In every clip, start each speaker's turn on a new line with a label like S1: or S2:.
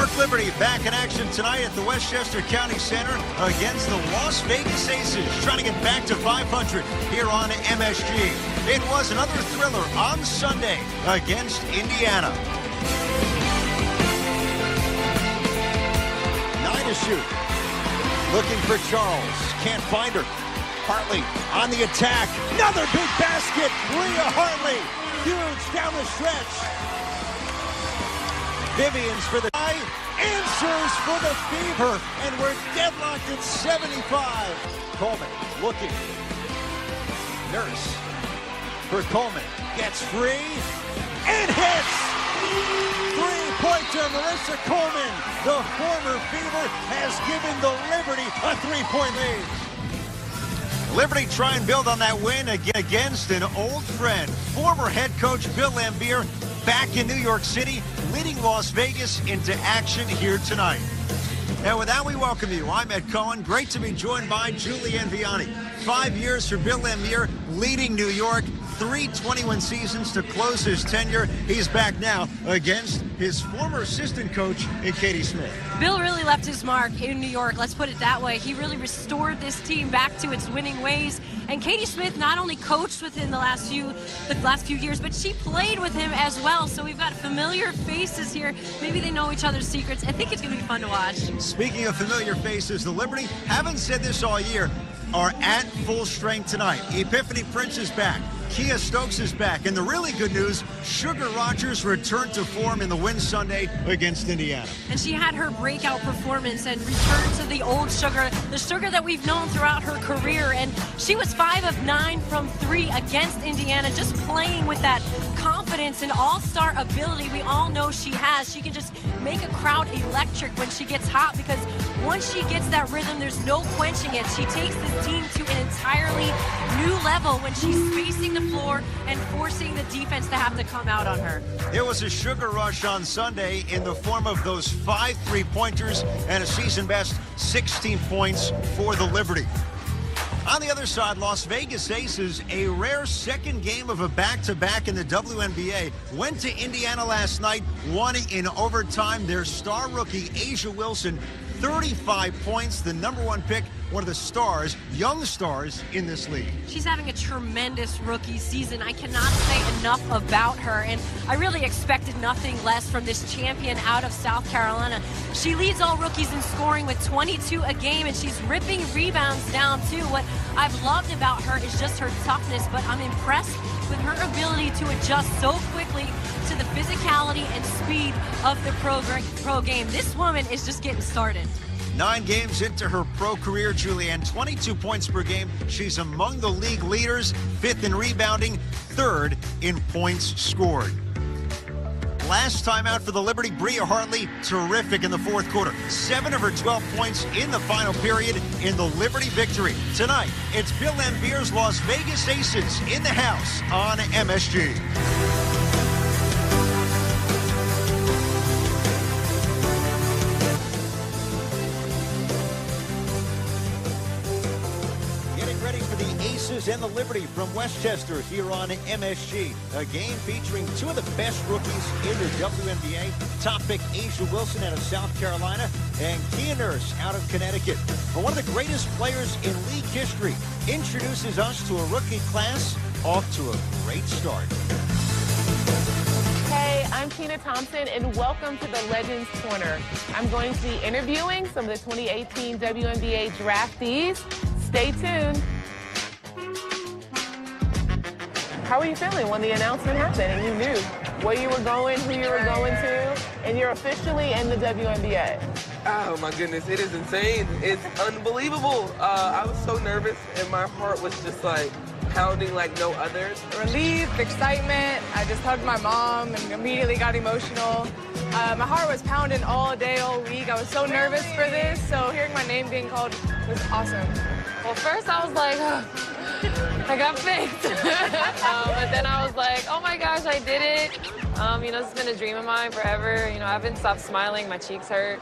S1: Park Liberty back in action tonight at the Westchester County Center against the Las Vegas Aces, trying to get back to 500 here on MSG. It was another thriller on Sunday against Indiana. 9 to shoot. Looking for Charles. Can't find her. Hartley on the attack. Another big basket. Rhea Hartley. Huge down the stretch. Vivians for the tie. Answers for the Fever. And we're deadlocked at 75. Coleman looking. Nurse for Coleman. Gets free. And hits. Three-pointer Marissa Coleman. The former Fever has given the Liberty a 3-point lead. Liberty try and build on that win against an old friend. Former head coach Bill Laimbeer back in New York City, leading Las Vegas into action here tonight. And with that, we welcome you. I'm Ed Cohen. Great to be joined by Julianne Viani. 5 years for Bill Laimbeer, leading New York. 3 21 seasons to close his tenure. He's back now against his former assistant coach in Katie Smith.
S2: Bill really left his mark in New York, let's put it that way. He really restored this team back to its winning ways. And Katie Smith not only coached with him the last few years, but she played with him as well. So we've got familiar faces here. Maybe they know each other's secrets. I think it's going to be fun to watch. Speaking of familiar faces, the Liberty, haven't said this all year, are at full strength tonight. Epiphany Prince is back. Kia Stokes is back. And the really good news, Sugar Rogers returned to form in the win Sunday against Indiana. And she had her breakout performance and returned to the old Sugar, the Sugar that we've known throughout her career. And she was 5 of 9 from 3 against Indiana, just playing with that confidence and all-star ability we all know she has. She can just make a crowd electric when she gets hot, because once she gets that rhythm, there's no quenching it. She takes this team to an entirely new level when she's spacing the floor and forcing the defense to have to come out on her. It was a sugar rush on Sunday in the form of those 5 3-pointers and a season-best 16 points for the Liberty. On the other side, Las Vegas Aces, a rare second game of a back-to-back in the WNBA, went to Indiana last night, won in overtime. Their star rookie, A'ja Wilson, 35 points, the #1 pick, one of the stars, young stars in this league. She's having a tremendous rookie season. I cannot say enough about her, and I really expected nothing less from this champion out of South Carolina. She leads all rookies in scoring with 22 a game, and she's ripping rebounds down too. What I've loved about her is just her toughness, but I'm impressed with her ability to adjust so quickly to the physicality and speed of the pro game. This woman is just getting started. 9 games into her pro career, Julianne, 22 points per game. She's among the league leaders, 5th in rebounding, 3rd in points scored. Last time out for the Liberty, Rhea Hartley, terrific in the 4th quarter. 7 of her 12 points in the final period in the Liberty victory. Tonight, it's Bill Laimbeer's Las Vegas Aces in the house on MSG. And the Liberty from Westchester here on MSG. A game featuring 2 of the best rookies in the WNBA. Top pick A'ja Wilson out of South Carolina and Kia Nurse out of Connecticut. But one of the greatest players in league history introduces us to a rookie class off to a great start.
S3: Hey, I'm Tina Thompson, and welcome to the Legends Corner. I'm going to be interviewing some of the 2018 WNBA draftees. Stay tuned. How were you feeling when the announcement happened and you knew where you were going, who you were going to, and you're officially in the WNBA?
S4: Oh my goodness, it is insane. It's unbelievable. I was so nervous and my heart was just like pounding like no other.
S5: Relief, excitement. I just hugged my mom and immediately got emotional. My heart was pounding all day, all week. I was so nervous for this, so hearing my name being called was awesome. Well, first I was like, I got picked. But then I was like, oh my gosh, I did it. You know, it's been a dream of mine forever. You know, I haven't stopped smiling. My cheeks hurt.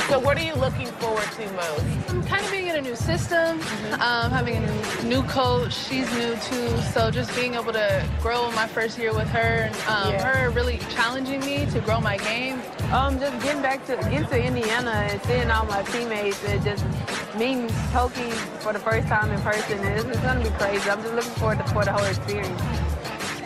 S3: So what are you looking forward to most?
S5: Kind of being in a new system, having a new coach. She's new too, so just being able to grow my first year with her, and her really challenging me to grow my game.
S6: Just getting to Indiana and seeing all my teammates and just meeting Toki for the first time in person. It's going to be crazy. I'm just looking forward for the whole experience.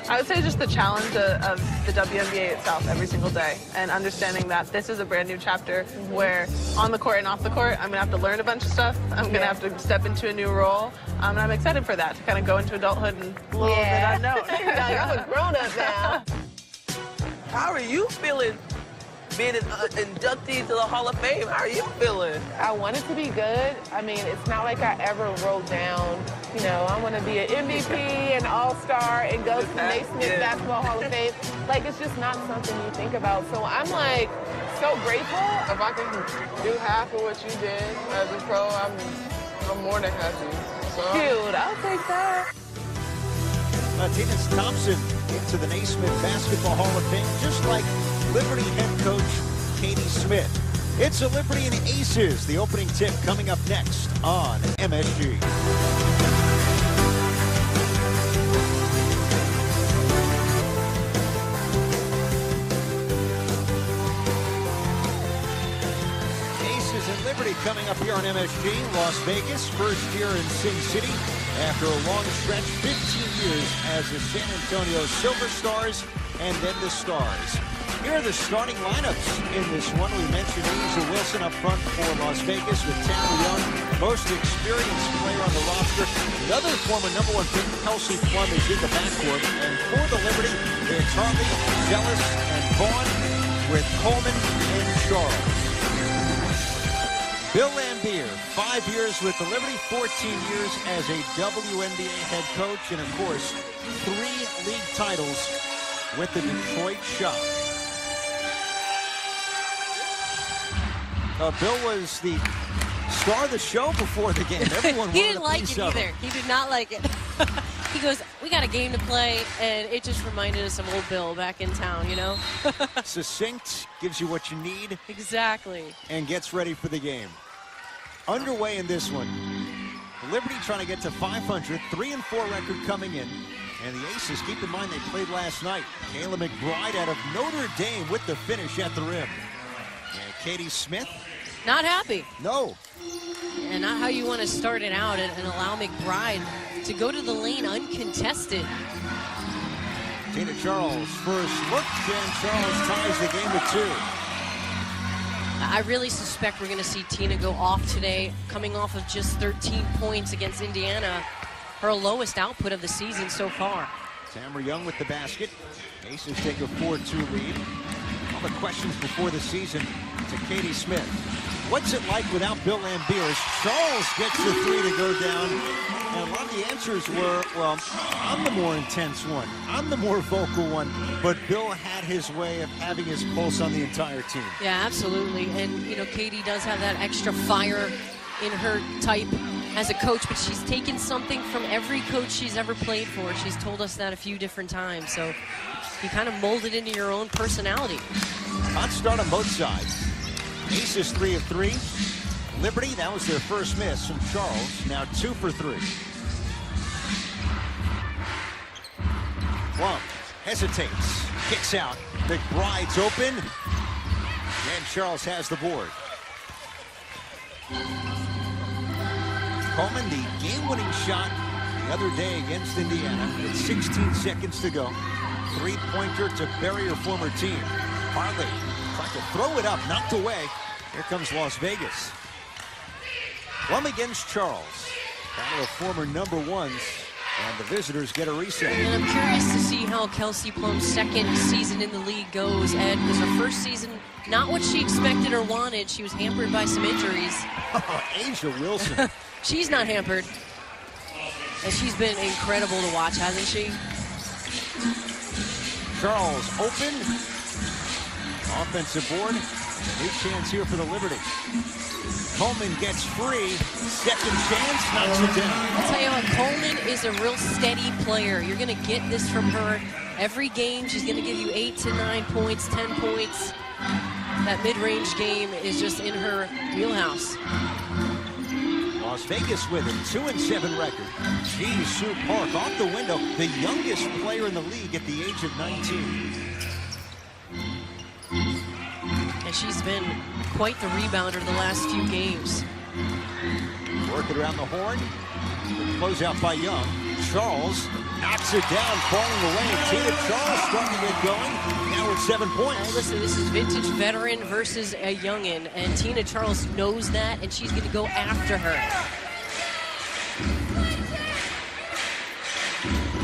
S5: I would say just the challenge of the WNBA itself every single day, and understanding that this is a brand new chapter where on the court and off the court, I'm going to have to learn a bunch of stuff. I'm going to have to step into a new role, and I'm excited for that, to kind of go into adulthood and little that I know.
S6: I'm a grown-up now.
S4: How are you feeling being an inductee to the Hall of Fame? How are you feeling?
S3: I want it to be good. I mean, it's not like I ever wrote down, you know, I want to be an MVP, an all-star, and go to the Naismith Basketball Hall of Fame. Like, it's just not something you think about. So I'm, like, so grateful.
S5: If I can do half of what you did as a pro, I'm more than happy. So.
S3: Dude, I'll take that.
S1: Martinez Thompson into the Naismith Basketball Hall of Fame, just like Liberty head coach Katie Smith. It's a Liberty and Aces, the opening tip coming up next on MSG. Aces and Liberty coming up here on MSG. Las Vegas, first year in Sin City after a long stretch, 15 years as the San Antonio Silver Stars and then the Stars. Here are the starting lineups in this one. We mentioned Asia Wilson up front for Las Vegas with Tamara Young, most experienced player on the roster. Another former #1 pick, Kelsey Plum, is in the backcourt. And for the Liberty, it's Hartley, Zealous, and Vaughn with Coleman and Charles. Bill Lambier, 5 years with the Liberty, 14 years as a WNBA head coach, and of course, 3 league titles with the Detroit Shock. Bill was the star of the show before the game. Everyone
S2: He didn't like it either. He did not like it. He goes, we got a game to play, and it just reminded us of old Bill back in town, you know?
S1: Succinct, gives you what you need.
S2: Exactly.
S1: And gets ready for the game. Underway in this one. Liberty trying to get to 500, 3-4 record coming in. And the Aces, keep in mind they played last night. Kayla McBride out of Notre Dame with the finish at the rim. And Katie Smith.
S2: Not happy.
S1: No.
S2: And not how you want to start it out and allow McBride to go to the lane uncontested.
S1: Tina Charles first look, and Charles ties the game at 2.
S2: I really suspect we're going to see Tina go off today, coming off of just 13 points against Indiana, her lowest output of the season so far.
S1: Tamara Young with the basket. Aces take a 4-2 lead. All the questions before the season to Katie Smith. What's it like without Bill Lambier? As Charles gets the 3 to go down. And a lot of the answers were, well, I'm the more intense one. I'm the more vocal one. But Bill had his way of having his pulse on the entire team.
S2: Yeah, absolutely. And, you know, Katie does have that extra fire in her type as a coach, but she's taken something from every coach she's ever played for. She's told us that a few different times. So you kind of mold it into your own personality.
S1: Hot start on both sides. Aces 3 of 3. Liberty, that was their first miss from Charles. Now 2 for 3. Plum hesitates, kicks out. McBride's open. And Charles has the board. Coleman, the game-winning shot the other day against Indiana with 16 seconds to go. 3-pointer to bury her former team. Hartley tried to throw it up, knocked away. Here comes Las Vegas. Plum against Charles. Battle of former #1s, and the visitors get a reset.
S2: And I'm curious to see how Kelsey Plum's second season in the league goes, Ed, because her first season, not what she expected or wanted. She was hampered by some injuries.
S1: Oh, Asia Wilson.
S2: She's not hampered. And she's been incredible to watch, hasn't she?
S1: Charles open. Offensive board. Big chance here for the Liberty. Coleman gets free. Second chance, knocks it down.
S2: I'll tell you what, Coleman is a real steady player. You're going to get this from her every game. She's going to give you 8 to 9 points, 10 points. That mid-range game is just in her wheelhouse.
S1: Las Vegas with a 2-7 record. Jisoo Park off the window, the youngest player in the league at the age of 19.
S2: And she's been quite the rebounder the last few games.
S1: Working around the horn. Close out by Young. Charles knocks it down, falling away. Tina Charles starting to get going. Now with 7 points.
S2: Hey, listen, this is vintage veteran versus a youngin, and Tina Charles knows that, and she's going to go after her.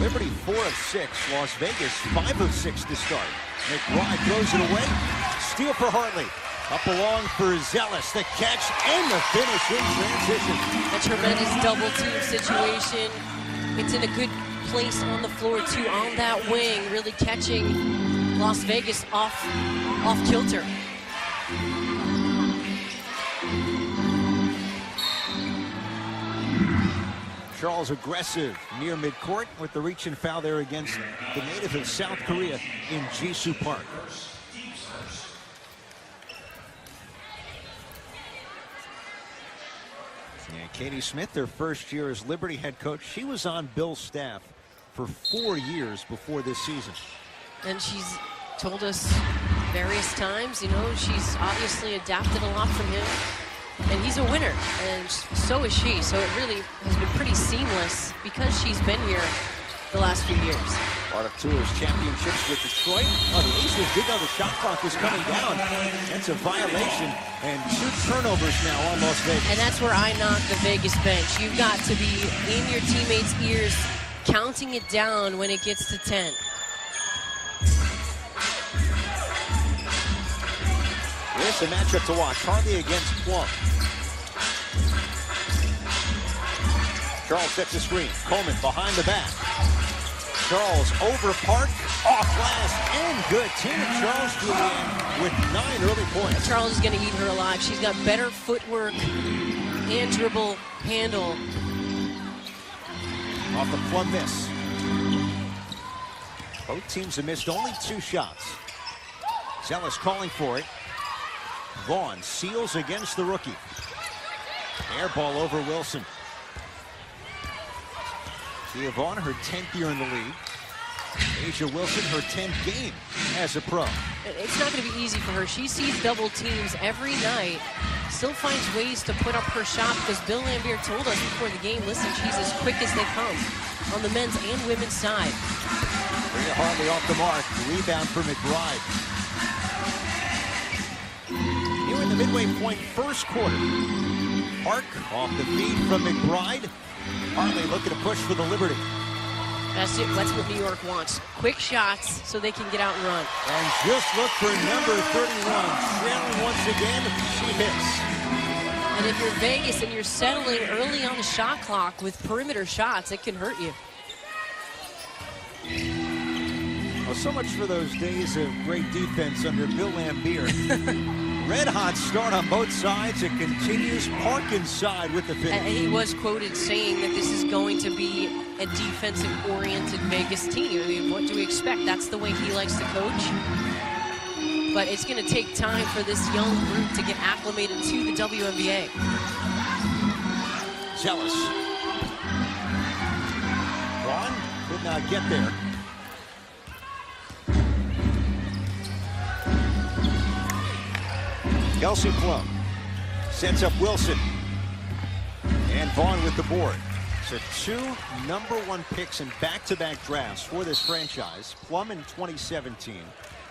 S1: Liberty 4 of 6. Las Vegas 5 of 6 to start. McBride throws it away. Steal for Hartley. Up along for Zealous. The catch and the finish in transition.
S2: A tremendous double team situation. It's in a good place on the floor too, on that wing, really catching Las Vegas off kilter.
S1: Charles aggressive near midcourt with the reach and foul there against the native of South Korea in Jisoo Park. And Katie Smith, their first year as Liberty head coach, she was on Bill's staff for 4 years before this season.
S2: And she's told us various times, you know, she's obviously adapted a lot from him. And he's a winner, and so is she. So it really has been pretty seamless because she's been here the last few years.
S1: Part of Tours championships with Detroit. Oh, the Aces did know the shot clock was coming down. That's a violation, and 2 turnovers now on Las Vegas.
S2: And that's where I knock the Vegas bench. You've got to be in your teammates' ears, counting it down when it gets to 10.
S1: Here's the matchup to watch. Hartley against Plum. Charles sets a screen. Coleman behind the back. Charles over Park, off glass, and good. Tina Charles drew in with 9 early points.
S2: Charles is going to eat her alive. She's got better footwork and dribble handle.
S1: Off the Plum miss. Both teams have missed only 2 shots. Zealous calling for it. Vaughn seals against the rookie. Air ball over Wilson. Tia Vaughn, her 10th year in the league. Asia Wilson, her 10th game as a pro.
S2: It's not going to be easy for her. She sees double teams every night. Still finds ways to put up her shot because Bill Laimbeer told us before the game, listen, she's as quick as they come on the men's and women's side.
S1: Bria Hartley off the mark. Rebound for McBride. Here in the midway point, first quarter. Park off the feed from McBride. Hartley looking to push for the Liberty.
S2: That's it. That's what New York wants. Quick shots so they can get out and run.
S1: And just look for number 31. Trailing once again, she hits.
S2: And if you're Vegas and you're settling early on the shot clock with perimeter shots, it can hurt you.
S1: Well, so much for those days of great defense under Bill Laimbeer. Red hot start on both sides. It continues. Park inside with the finish.
S2: And he was quoted saying that this is going to be a defensive-oriented Vegas team. I mean, what do we expect? That's the way he likes to coach. But it's going to take time for this young group to get acclimated to the WNBA.
S1: Zealous. Vaughn could not get there. Kelsey Plum sets up Wilson. And Vaughn with the board. So 2 #1 picks in back-to-back drafts for this franchise. Plum in 2017.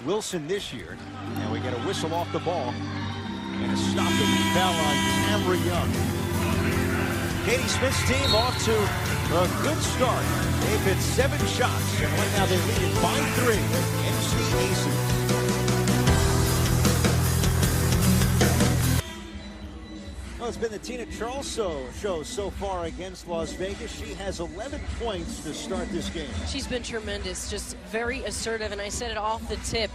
S1: Wilson this year. And we get a whistle off the ball. And a stopping foul on Tamara Young. Katie Smith's team off to a good start. They've hit 7 shots. And right now they lead it by 3. MC Aces. Well, it's been the Tina Charles show so far against Las Vegas. She has 11 points to start this game.
S2: She's been tremendous, just very assertive, and I said it off the tip.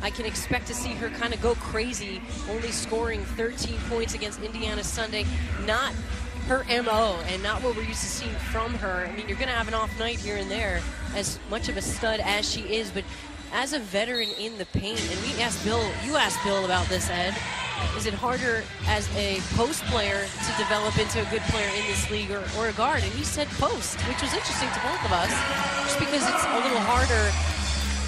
S2: I can expect to see her kind of go crazy, only scoring 13 points against Indiana Sunday. Not her MO and not what we're used to seeing from her. I mean, you're going to have an off night here and there, as much of a stud as she is, but as a veteran in the paint, and we asked Bill, you asked Bill about this, Ed, is it harder as a post player to develop into a good player in this league or a guard? And he said post, which was interesting to both of us, just because it's a little harder.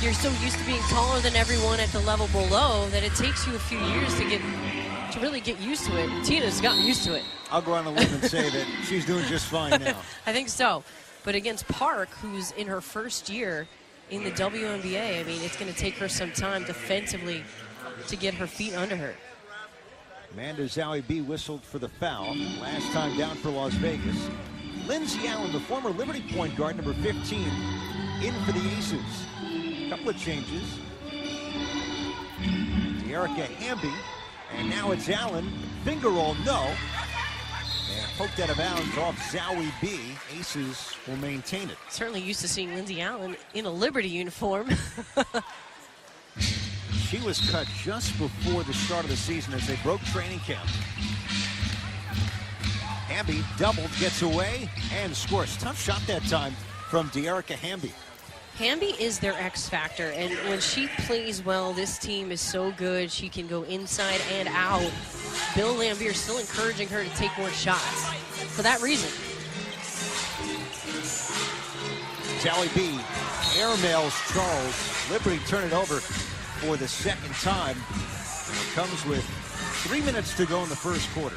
S2: You're so used to being taller than everyone at the level below that it takes you a few years to really get used to it. Tina's gotten used to it.
S1: I'll go on a limb and say that she's doing just fine now.
S2: I think so. But against Park, who's in her first year in the WNBA, I mean, it's going to take her some time defensively to get her feet under her.
S1: Amanda Zowie whistled for the foul. Last time down for Las Vegas. Lindsey Allen, the former Liberty point guard, number 15, in for the Aces. Couple of changes. De'Erica Hamby, and now it's Allen. Finger roll, no. And poked out of bounds off Zowie B. Aces will maintain it.
S2: Certainly used to seeing Lindsey Allen in a Liberty uniform.
S1: She was cut just before the start of the season as they broke training camp. Hamby doubled, gets away, and scores. Tough shot that time from De'Erica Hamby.
S2: Hamby is their X factor, and when she plays well, this team is so good. She can go inside and out. Bill Laimbeer still encouraging her to take more shots for that reason.
S1: Zowie B airmails Charles. Liberty turn it over for the second time. It comes with 3 minutes to go in the first quarter.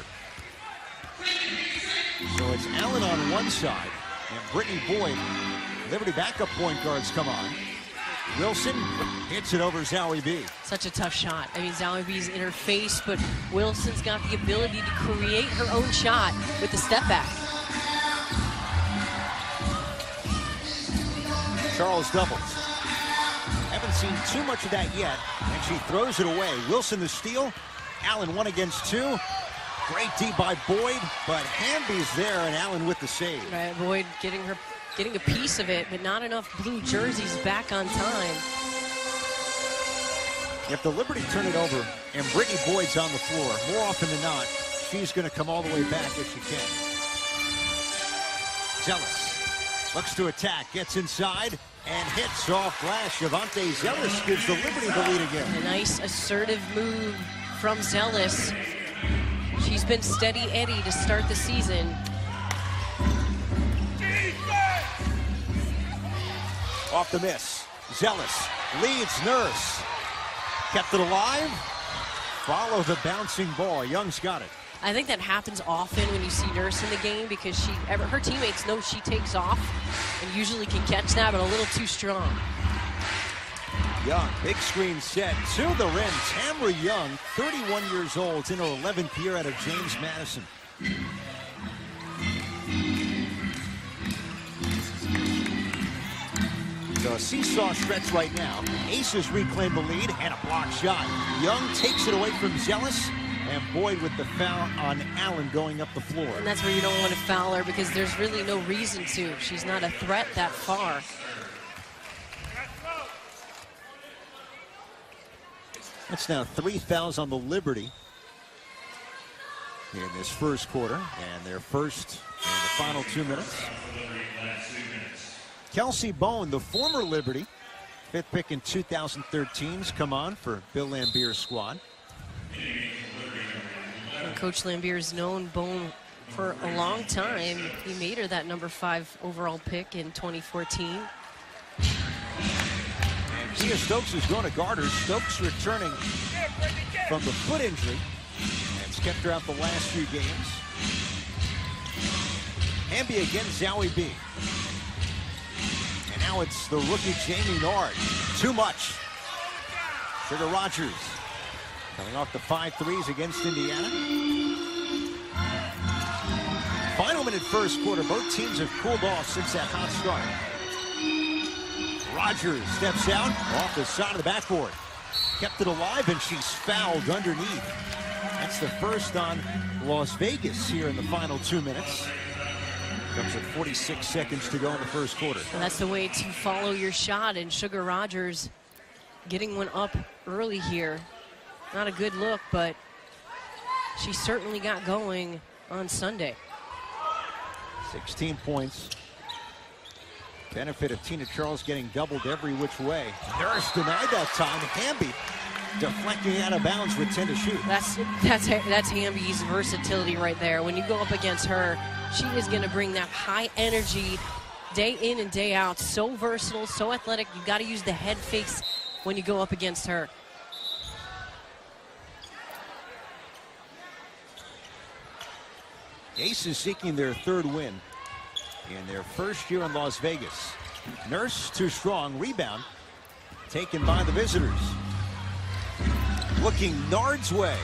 S1: So it's Allen on one side and Brittany Boyd. Liberty backup point guards come on. Wilson hits it over Zowie B.
S2: Such a tough shot. I mean, Zowie B's in her face, but Wilson's got the ability to create her own shot with the step back.
S1: Charles doubles. Haven't seen too much of that yet, and she throws it away. Wilson the steal. Allen 1 against 2. Great D by Boyd, but Hamby's there, and Allen with the save.
S2: Right, Boyd getting a piece of it, but not enough blue jerseys back on time.
S1: If the Liberty turn it over and Brittany Boyd's on the floor, more often than not, she's going to come all the way back if she can. Zealous looks to attack, gets inside, and hits off glass. Javante Zealous gives the Liberty the lead again.
S2: A nice assertive move from Zealous. She's been steady Eddie to start the season.
S1: Off the miss. Zealous leads Nurse. Kept it alive. Follow the bouncing ball. Young's got it.
S2: I think that happens often when you see Nurse in the game because her teammates know she takes off and usually can catch that, but a little too strong.
S1: Young, big screen set to the rim. Tamara Young, 31 years old, in her 11th year out of James Madison. The seesaw stretch right now. Aces reclaim the lead and a block shot. Young takes it away from Zealous, and Boyd with the foul on Allen going up the floor.
S2: And that's where you don't want to foul her because there's really no reason to. She's not a threat that far.
S1: That's now 3 fouls on the Liberty in this first quarter, and their first in the final 2 minutes. Kelsey Bone, the former Liberty, 5th pick in 2013's come on for Bill Laimbeer's squad.
S2: And Coach Laimbeer's known Bone for a long time. He made her that number 5 overall pick in 2014.
S1: And Kia Stokes is going to guard her. Stokes returning from the foot injury. And it's kept her out the last few games. Hamby against Zowie B. And now it's the rookie Jamie Nard. Too much. Sugar Rogers coming off the 5 threes against Indiana. Final minute first quarter. Both teams have cooled off since that hot start. Rogers steps out off the side of the backboard. Kept it alive, and she's fouled underneath. That's the first on Las Vegas here in the final 2 minutes. Comes at 46 seconds to go in the first quarter.
S2: And that's the way to follow your shot, and Sugar Rogers getting one up early here. Not a good look, but she certainly got going on Sunday.
S1: 16 points. Benefit of Tina Charles getting doubled every which way. Nurse denied that time. Hamby deflecting out of bounds with 10 to shoot.
S2: That's Hamby's versatility right there. When you go up against her, she is going to bring that high energy day in and day out. So versatile, so athletic. You got to use the head fakes when you go up against her.
S1: Aces seeking their third win in their first year in Las Vegas. Nurse too strong. Rebound taken by the visitors. Looking Nard's way.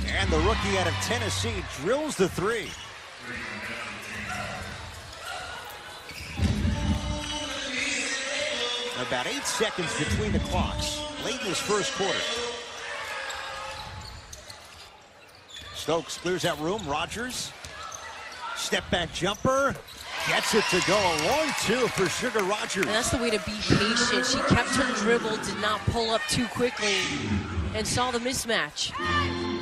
S1: And the rookie out of Tennessee drills the three. About 8 seconds between the clocks. Late in this first quarter. Stokes clears that room. Rogers. Step back jumper. Gets it to go. A long two for Sugar Rogers.
S2: And that's the way to be patient. She kept her dribble, did not pull up too quickly, and saw the mismatch.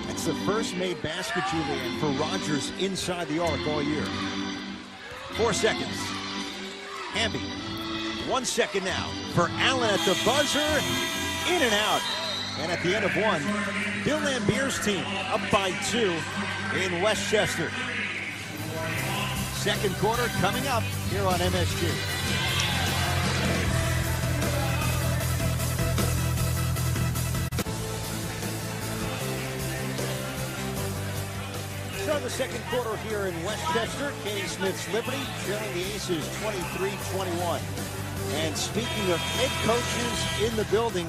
S1: That's the first made basket, Julian, for Rogers inside the arc all year. 4 seconds. Hamby. 1 second now for Allen at the buzzer. In and out. And at the end of one, Bill Lambier's team up by 2 in Westchester. Second quarter coming up here on MSG. Start the second quarter here in Westchester. Katie Smith's Liberty trailing the Aces 23-21. And speaking of head coaches in the building,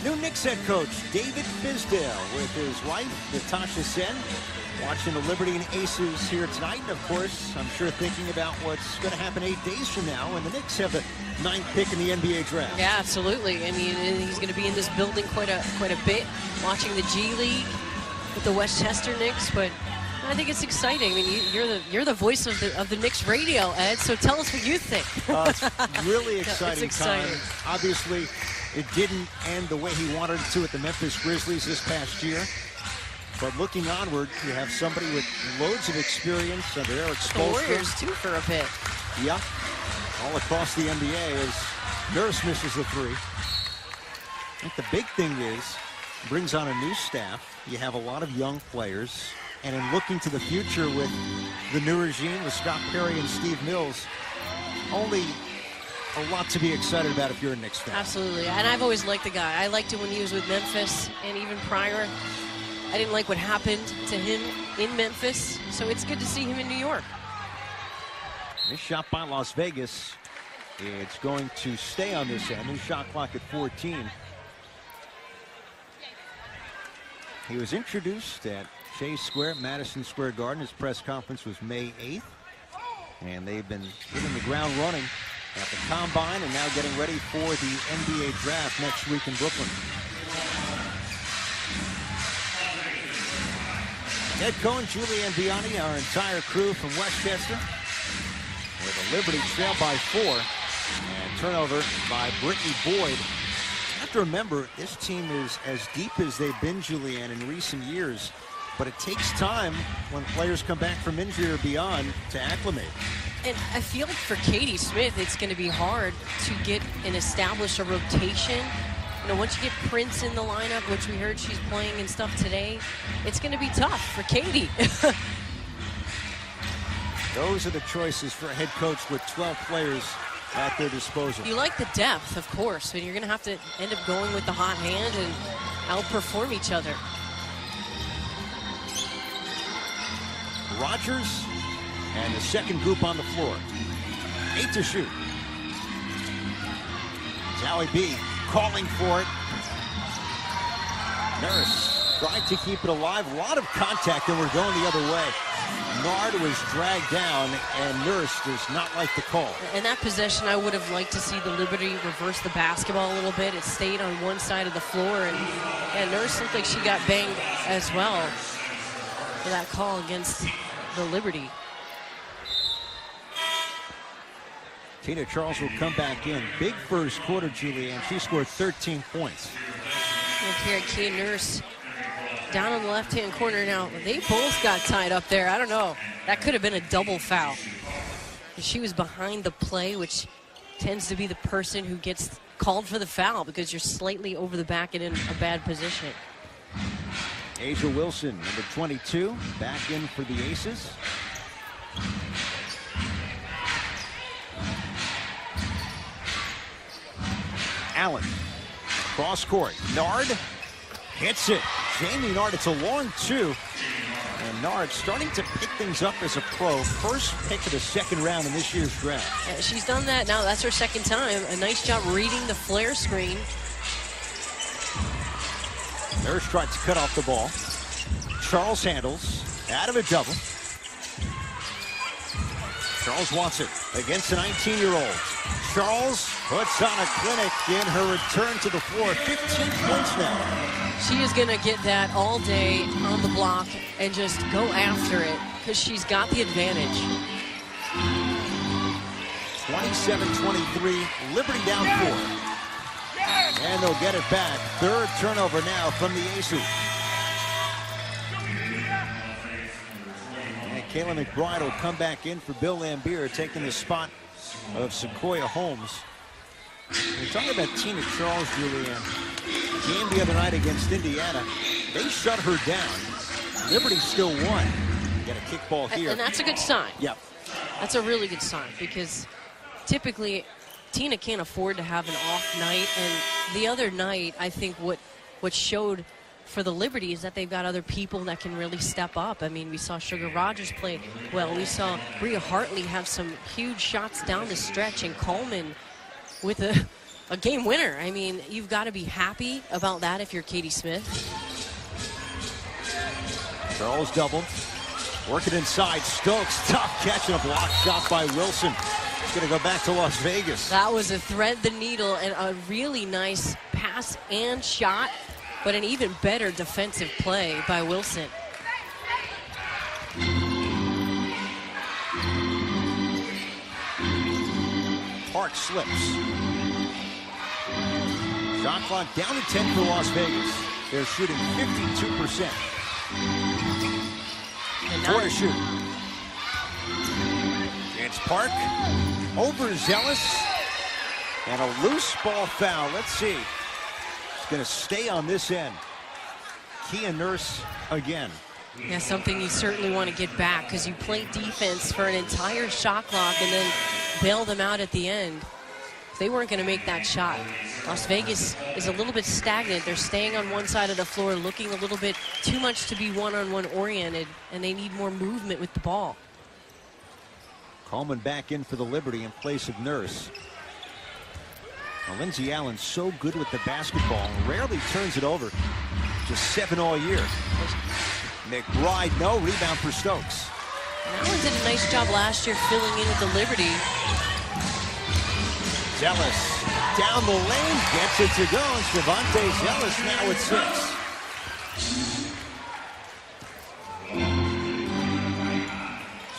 S1: new Knicks head coach David Fizdale with his wife Natasha Sen. Watching the Liberty and Aces here tonight, and of course, I'm sure thinking about what's going to happen 8 days from now when the Knicks have the 9th pick in the NBA draft.
S2: Yeah, absolutely. I mean, he's going to be in this building quite a bit, watching the G League with the Westchester Knicks. But I think it's exciting. I mean, you're the voice of the Knicks radio, Ed. So tell us what you think.
S1: It's really exciting,
S2: it's exciting
S1: time. Obviously, it didn't end the way he wanted it to at the Memphis Grizzlies this past year. But looking onward, you have somebody with loads of experience under Eric Spoelstra.
S2: The Warriors, too, for a bit.
S1: Yeah. All across the NBA as Nurse misses the three. I think the big thing is, brings on a new staff. You have a lot of young players. And in looking to the future with the new regime, with Scott Perry and Steve Mills, only a lot to be excited about if you're a Knicks fan.
S2: Absolutely. And I've always liked the guy. I liked it when he was with Memphis, and even prior. I didn't like what happened to him in Memphis, so it's good to see him in New York.
S1: This shot by Las Vegas. It's going to stay on this end. New shot clock at 14. He was introduced at Chase Square, Madison Square Garden. His press conference was May 8th. And they've been hitting the ground running at the Combine and now getting ready for the NBA draft next week in Brooklyn. Ed Cohen, Julian Biani, our entire crew from Westchester. With a Liberty trail by 4. And turnover by Brittany Boyd. You have to remember, this team is as deep as they've been, Julian, in recent years. But it takes time when players come back from injury or beyond to acclimate.
S2: And I feel like for Katie Smith, it's going to be hard to get and establish a rotation. You know, once you get Prince in the lineup, which we heard she's playing and stuff today, it's going to be tough for Katie.
S1: Those are the choices for a head coach with 12 players at their disposal.
S2: You like the depth, of course, but you're going to have to end up going with the hot hand and outperform each other.
S1: Rogers and the second group on the floor. 8 to shoot. Zowie B calling for it. Nurse tried to keep it alive. A lot of contact, and we're going the other way. Nard was dragged down, and Nurse does not like the call.
S2: In that possession, I would have liked to see the Liberty reverse the basketball a little bit. It stayed on one side of the floor, and Nurse looked like she got banged as well for that call against the Liberty.
S1: Tina Charles will come back in. Big first quarter, Julianne. She scored 13 points.
S2: Look here at Kay Nurse down on the left-hand corner now. They both got tied up there. I don't know. That could have been a double foul. She was behind the play, which tends to be the person who gets called for the foul because you're slightly over the back and in a bad position.
S1: Asia Wilson, number 22, back in for the Aces. Allen, cross court. Nard hits it. Jamie Nard, it's a long two. And Nard starting to pick things up as a pro. First pick of the second round in this year's draft.
S2: Yeah, she's done that now. That's her second time. A nice job reading the flare screen.
S1: Nurse tries to cut off the ball. Charles handles. Out of a double. Charles wants it against the 19-year-old. Charles puts on a clinic in her return to the floor. 15 points now.
S2: She is going to get that all day on the block and just go after it because she's got the advantage.
S1: 27-23, Liberty down 4. And they'll get it back. Third turnover now from the Aces. And Kayla McBride will come back in for Bill Lambier, taking the spot of Sequoia Holmes. We're talking about Tina Charles, Julianne. Game the other night against Indiana. They shut her down. Liberty still won. Get a kickball here.
S2: And that's a good sign.
S1: Yep.
S2: That's a really good sign because typically Tina can't afford to have an off night. And the other night, I think what showed for the Liberty is that they've got other people that can really step up. I mean, we saw Sugar Rogers play well. We saw Bria Hartley have some huge shots down the stretch, and Coleman with a game winner. I mean, you've got to be happy about that if you're Katie Smith.
S1: Charles doubled. Working inside. Stokes, tough catch and a block shot by Wilson. It's going to go back to Las Vegas.
S2: That was a thread the needle and a really nice pass and shot, but an even better defensive play by Wilson.
S1: Park slips. Shot clock down to 10 for Las Vegas. They're shooting 52%. Four to shoot. It's Park. Overzealous. And a loose ball foul. Let's see. It's going to stay on this end. Kia Nurse again.
S2: Yeah, something you certainly want to get back because you play defense for an entire shot clock and then bail them out at the end. They weren't going to make that shot. Las Vegas is a little bit stagnant. They're staying on one side of the floor, looking a little bit too much to be one-on-one oriented, and they need more movement with the ball.
S1: Coleman back in for the Liberty in place of Nurse. Now, Lindsey Allen so good with the basketball, rarely turns it over. Just 7 all year. McBride, no rebound for Stokes.
S2: Allen did a nice job last year filling in at the Liberty.
S1: Zealous down the lane, gets it to go. Shavante Zealous now at 6.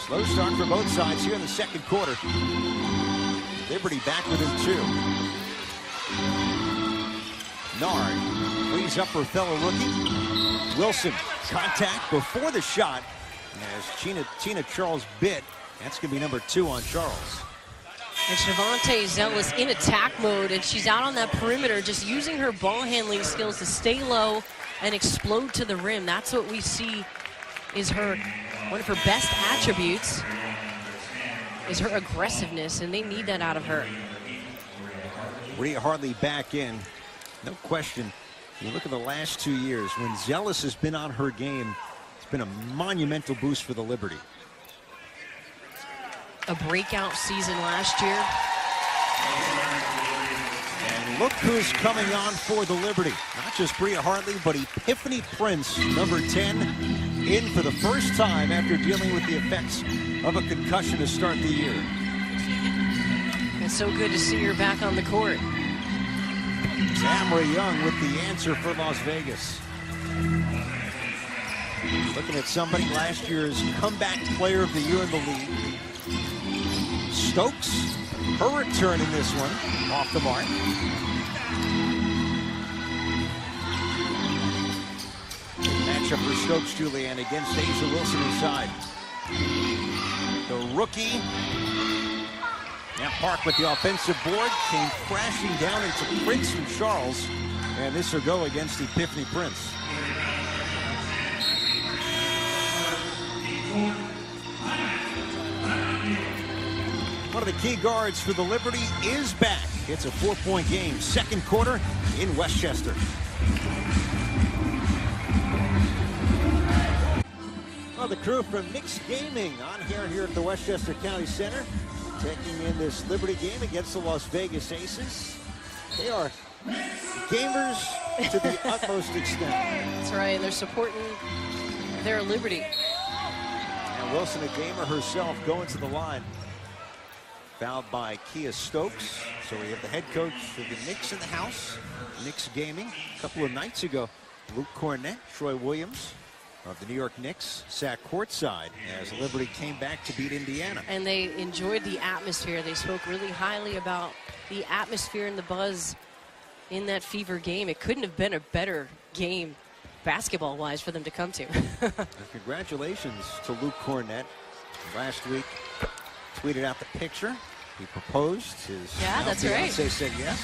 S1: Slow start for both sides here in the second quarter. Liberty back within 2. Nard frees up her fellow rookie. Wilson, contact before the shot. As Tina Charles bit. That's going to be number 2 on Charles.
S2: And Shavante Zealous in attack mode, and she's out on that perimeter just using her ball handling skills to stay low and explode to the rim. That's what we see is one of her best attributes is her aggressiveness, and they need that out of her.
S1: Bria Hartley back in. No question. You look at the last 2 years, when Zealous has been on her game, it's been a monumental boost for the Liberty.
S2: A breakout season last year.
S1: And look who's coming on for the Liberty. Not just Bria Hartley, but Epiphany Prince, number 10, in for the first time after dealing with the effects of a concussion to start the year.
S2: It's so good to see her back on the court.
S1: Tamara Young with the answer for Las Vegas. Looking at somebody last year's comeback player of the year in the league. Stokes, her return in this one, off the mark. Matchup for Stokes, Julianne, against Asia Wilson inside. The rookie Now Park with the offensive board, came crashing down into Prince and Charles. And this will go against Epiphany Prince. One of the key guards for the Liberty is back. It's a 4-point game, second quarter in Westchester. Well, the crew from Knicks Gaming on here at the Westchester County Center, taking in this Liberty game against the Las Vegas Aces. They are gamers to the utmost extent.
S2: That's right, and they're supporting their Liberty.
S1: And Wilson, a gamer herself, going to the line. Fouled by Kia Stokes. So we have the head coach of the Knicks in the house. Knicks Gaming. A couple of nights ago, Luke Cornett, Troy Williams of the New York Knicks sat courtside as Liberty came back to beat Indiana.
S2: And they enjoyed the atmosphere. They spoke really highly about the atmosphere and the buzz in that Fever game. It couldn't have been a better game basketball-wise for them to come to.
S1: Congratulations to Luke Cornett. Last week, tweeted out the picture. He proposed. His
S2: that's right.
S1: fiancé said yes.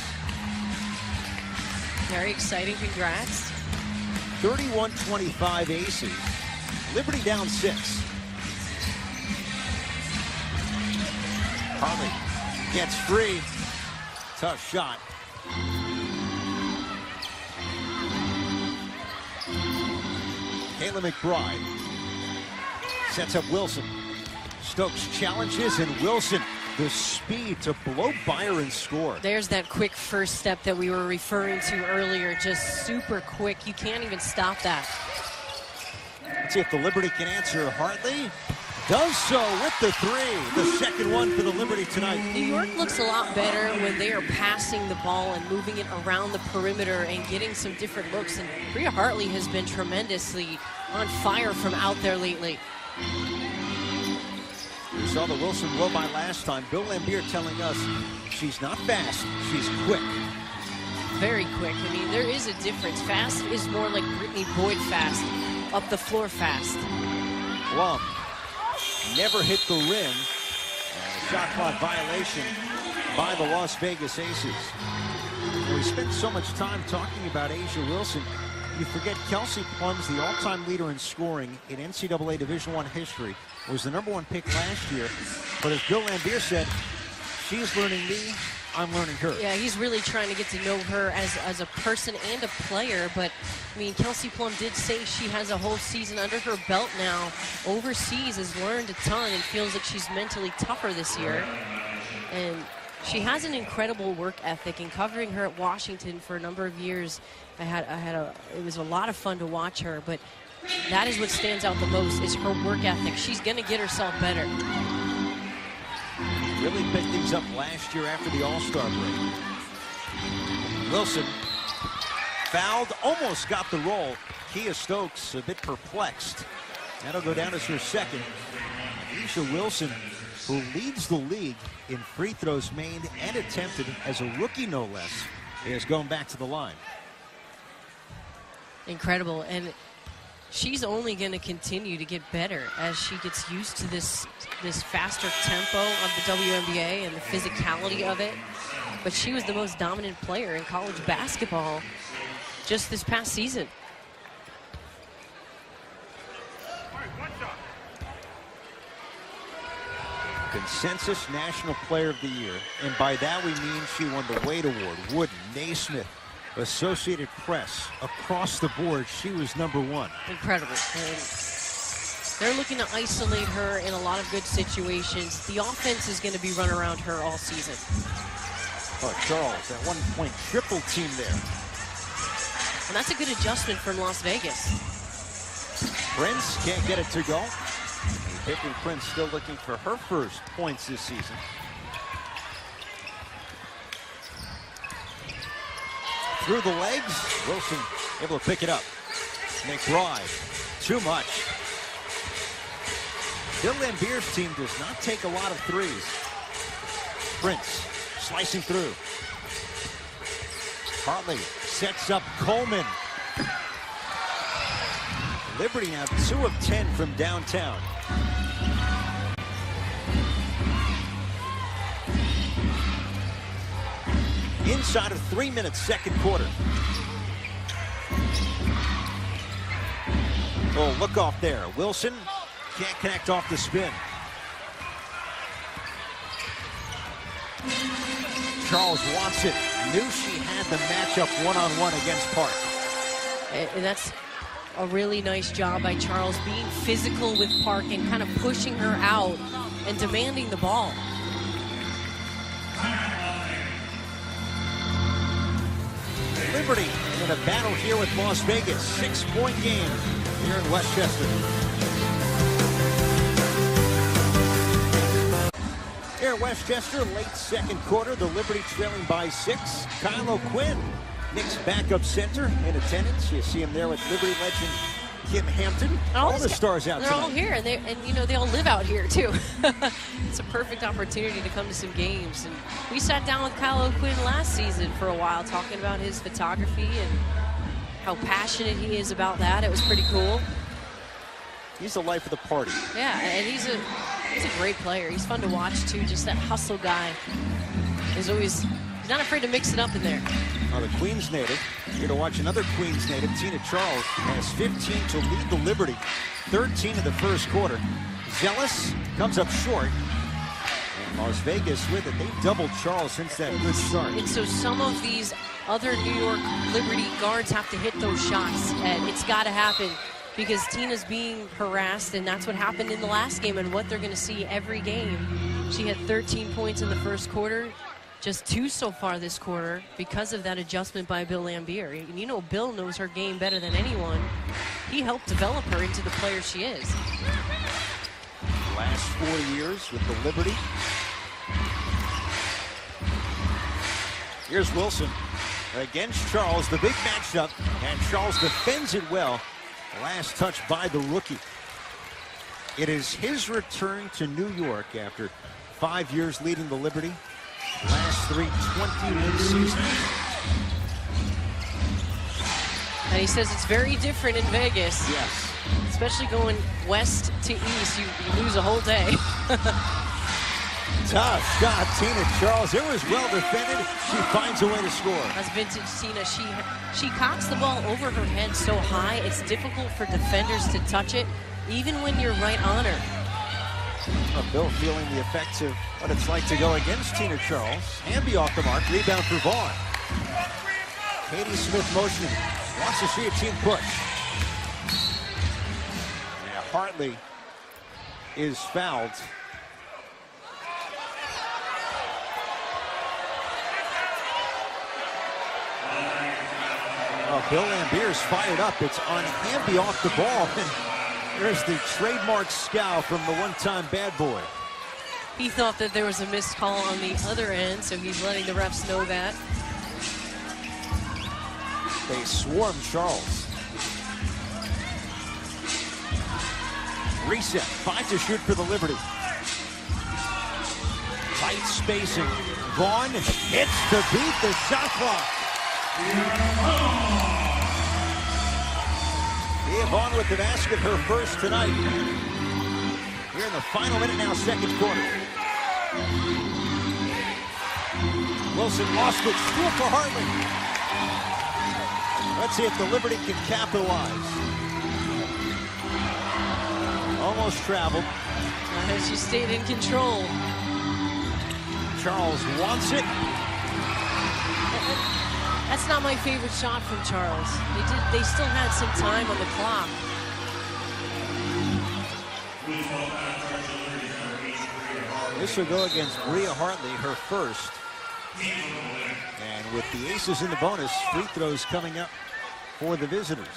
S2: Very exciting. Congrats.
S1: 31-25 Aces. Liberty down 6. Harley gets free. Tough shot. Kayla McBride sets up Wilson. Stokes challenges, and Wilson, the speed to blow by her and score.
S2: There's that quick first step that we were referring to earlier. Just super quick. You can't even stop that.
S1: Let's see if the Liberty can answer. Hartley does so with the 3. The second one for the Liberty tonight.
S2: New York looks a lot better when they are passing the ball and moving it around the perimeter and getting some different looks. And Bria Hartley has been tremendously on fire from out there lately.
S1: We saw the Wilson blow by last time. Bill Lambier telling us she's not fast, she's quick.
S2: Very quick. I mean, there is a difference. Fast is more like Brittany Boyd fast, up the floor fast.
S1: Blum never hit the rim. And a shot clock violation by the Las Vegas Aces. And we spent so much time talking about Asia Wilson. You forget Kelsey Plum's the all-time leader in scoring in NCAA Division I history. Was the #1 pick last year. But as Bill Lambier said, she's learning me, I'm learning her.
S2: Yeah, he's really trying to get to know her as a person and a player. But, I mean, Kelsey Plum did say she has a whole season under her belt now. Overseas, has learned a ton and feels like she's mentally tougher this year. And she has an incredible work ethic, and covering her at Washington for a number of years, it was a lot of fun to watch her, but that is what stands out the most, is her work ethic. She's going to get herself better.
S1: Really picked things up last year after the All-Star break. Wilson fouled, almost got the roll. Kia Stokes a bit perplexed. That'll go down as her second. Asia Wilson, who leads the league in free throws made and attempted as a rookie, no less, is going back to the line.
S2: Incredible. And she's only going to continue to get better as she gets used to this faster tempo of the WNBA and the physicality of it. But she was the most dominant player in college basketball just this past season.
S1: Consensus National Player of the Year, and by that we mean she won the Wade Award, Wooden, Naismith, Associated Press, across the board. She was #1.
S2: Incredible. And they're looking to isolate her in a lot of good situations. The offense is going to be run around her all season.
S1: Oh, Charles, that 1-point triple team there.
S2: And that's a good adjustment from Las Vegas.
S1: Prince can't get it to go. Pippin Prince still looking for her first points this season. Through the legs, Wilson able to pick it up. McBride, too much. Bill Lambier's team does not take a lot of threes. Prince slicing through. Hartley sets up Coleman. Liberty now 2 of 10 from downtown. Inside of 3 minutes, second quarter. Oh, look off there. Wilson can't connect off the spin. Charles wants it. Knew she had the matchup one-on-one against Park.
S2: And that's a really nice job by Charles, being physical with Park and kind of pushing her out and demanding the ball.
S1: Liberty in a battle here with Las Vegas. 6-point game here in Westchester. Here at Westchester, late second quarter, the Liberty trailing by 6. Kyle O'Quinn, Knicks backup center, in attendance. You see him there with Liberty legend Kim Hampton. All the stars out
S2: They're
S1: tonight.
S2: all here, and you know, they all live out here too. It's a perfect opportunity to come to some games. And we sat down with Kyle O'Quinn last season for a while, talking about his photography and how passionate he is about that. It was pretty cool.
S1: He's the life of the party.
S2: Yeah, and he's a great player. He's fun to watch too. Just that hustle guy. He's not afraid to mix it up in there.
S1: The Queens native, here to watch another Queens native. Tina Charles has 15 to lead the Liberty. 13 in the first quarter. Zealous comes up short. And Las Vegas with it. They've doubled Charles since that good start.
S2: And so some of these other New York Liberty guards have to hit those shots. And it's got to happen because Tina's being harassed, and that's what happened in the last game and what they're going to see every game. She had 13 points in the first quarter. Just 2 so far this quarter because of that adjustment by Bill Laimbeer. And you know, Bill knows her game better than anyone. He helped develop her into the player she is.
S1: Last 4 years with the Liberty. Here's Wilson against Charles, the big matchup, and Charles defends it well. Last touch by the rookie. It is his return to New York after 5 years leading the Liberty. Last 3 20-win seasons.
S2: And he says it's very different in Vegas.
S1: Yes.
S2: Especially going west to east, you lose a whole day.
S1: Tough shot, Tina Charles. It was well defended. She finds a way to score.
S2: That's vintage Tina. She cocks the ball over her head so high, it's difficult for defenders to touch it, even when you're right on her.
S1: Bill feeling the effects of what it's like to go against Tina Charles. Hamby off the mark. Rebound for Vaughn. Katie Smith motioning. Wants to see a team push. Yeah, Hartley is fouled. Bill Laimbeer's fired up. It's on Hamby off the ball. There's the trademark scowl from the one-time bad boy.
S2: He thought that there was a missed call on the other end, so he's letting the refs know that.
S1: They swarm Charles. Reset. 5 to shoot for the Liberty. Tight spacing. Vaughn hits to beat the shot clock. Vaughn with the basket, her first tonight. Here in the final minute now, second quarter. Wilson lost it, steal for Hartley. Let's see if the Liberty can capitalize. Almost traveled.
S2: She stayed in control.
S1: Charles wants it.
S2: That's not my favorite shot from Charles. They still had some time on the clock.
S1: This will go against Bria Hartley, her first. And with the aces in the bonus, free throws coming up for the visitors.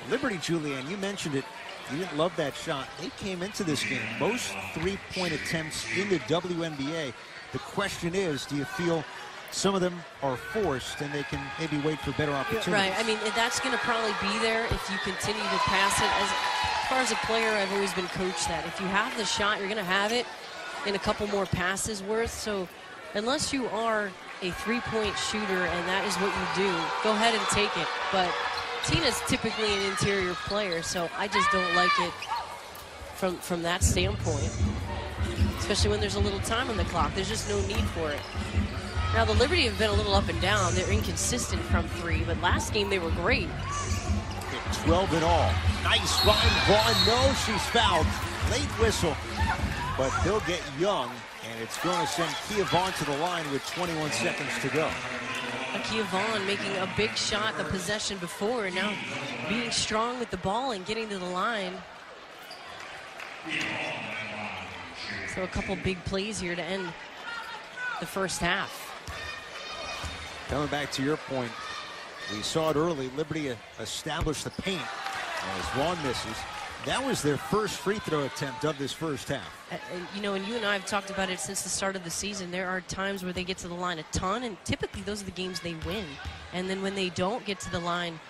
S1: Liberty, Julianne, you mentioned it. You didn't love that shot. They came into this game most three-point attempts in the WNBA. The question is, do you feel some of them are forced and they can maybe wait for better opportunities?
S2: Right. I mean, that's going to probably be there if you continue to pass it. As far as a player, I've always been coached that if you have the shot, you're going to have it in a couple more passes worth. So unless you are a three-point shooter and that is what you do, go ahead and take it. But Tina's typically an interior player, so I just don't like it from that standpoint. especially when there's a little time on the clock. There's just no need for it. Now, the Liberty have been a little up and down. They're inconsistent from 3, but last game they were great.
S1: 12 in all. Nice find, Vaughn. No, she's fouled. Late whistle, but they'll get Young, and it's going to send Kia Vaughn to the line with 21 seconds to go.
S2: Kia Vaughn making a big shot the possession before, and now being strong with the ball and getting to the line. So a couple big plays here to end the first half.
S1: Coming back to your point, we saw it early. Liberty established the paint as Vaughn misses. That was their first free throw attempt of this first half.
S2: You know, and you and I have talked about it since the start of the season. There are times where they get to the line a ton, and typically those are the games they win. And then when they don't get to the line,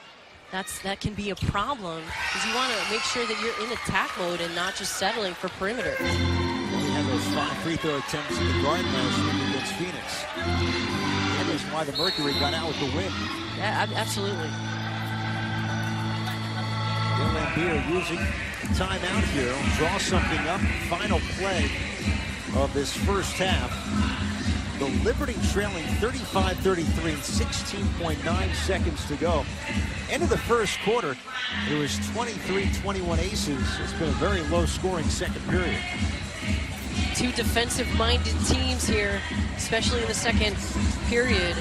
S2: that can be a problem, because you want to make sure that you're in attack mode and not just settling for perimeter.
S1: Well, we had those 5 free throw attempts in the Garden last week against Phoenix. That is why the Mercury got out with the win.
S2: Yeah, absolutely.
S1: WNBA using timeout here. Draw something up. Final play of this first half. The Liberty trailing 35-33, 16.9 seconds to go. End of the first quarter, it was 23-21 Aces. It's been a very low-scoring second period.
S2: Two defensive-minded teams here, especially in the second period.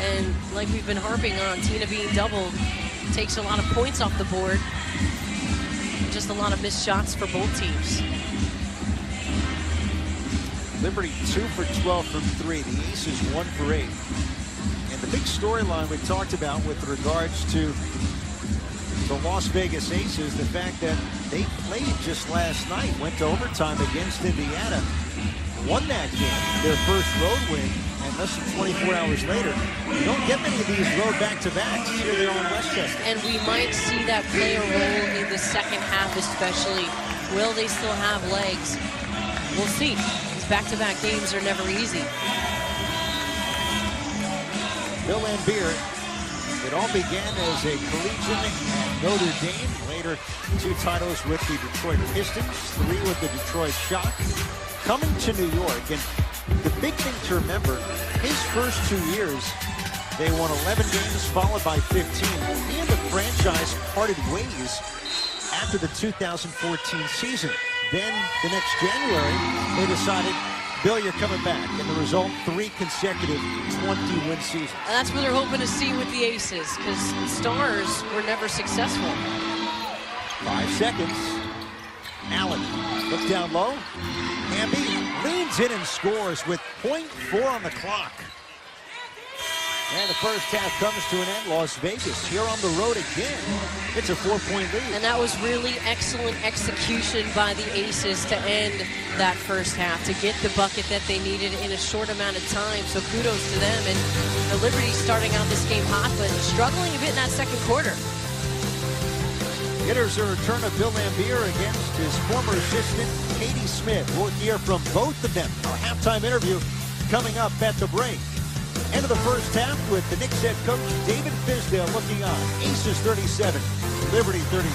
S2: And like we've been harping on, Tina being doubled takes a lot of points off the board. Just a lot of missed shots for both teams.
S1: Liberty 2 for 12 from 3. The Aces 1 for 8. And the big storyline we talked about with regards to the Las Vegas Aces, the fact that they played just last night, went to overtime against Indiana, won that game, their first road win, and less than 24 hours later, you don't get many of these road back-to-backs. Here they are in Westchester.
S2: And we might see that play a role in the second half especially. Will they still have legs? We'll see. These back-to-back games are never easy.
S1: Bill Lambier, it all began as a collegian at Notre Dame. Later, 2 titles with the Detroit Pistons, 3 with the Detroit Shock. Coming to New York, and the big thing to remember, his first 2 years, they won 11 games, followed by 15. He and the franchise parted ways after the 2014 season. Then, the next January, they decided, Bill, you're coming back. And the result, 3 consecutive 20-win seasons.
S2: And that's what they're hoping to see with the Aces, because the Stars were never successful.
S1: 5 seconds. Allen, look down low. Hamby leans in and scores with .4 on the clock. And the first half comes to an end. Las Vegas here on the road again. It's a 4-point lead.
S2: And that was really excellent execution by the Aces to end that first half, to get the bucket that they needed in a short amount of time. So kudos to them. And the Liberty starting out this game hot, but struggling a bit in that second quarter.
S1: Hitters a return of Bill Lambier against his former assistant, Katie Smith. We'll hear from both of them. Our halftime interview coming up at the break. End of the first half with the Knicks head coach David Fizdale looking on. Aces 37, Liberty 33.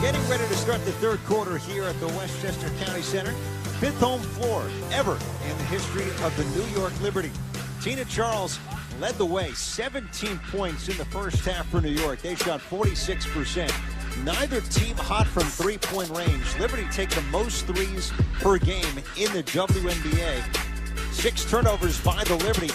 S1: Getting ready to start the third quarter here at the Westchester County Center. 5th home floor ever in the history of the New York Liberty. Tina Charles led the way, 17 points in the first half for New York. They shot 46%. Neither team hot from three-point range. Liberty take the most threes per game in the WNBA. 6 turnovers by the Liberty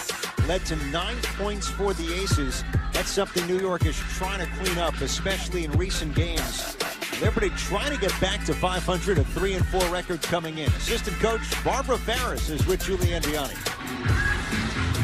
S1: led to 9 points for the Aces. That's something New York is trying to clean up, especially in recent games. Liberty trying to get back to 500, a 3-4 record coming in. Assistant coach Barbara Farris is with Julie Andiani.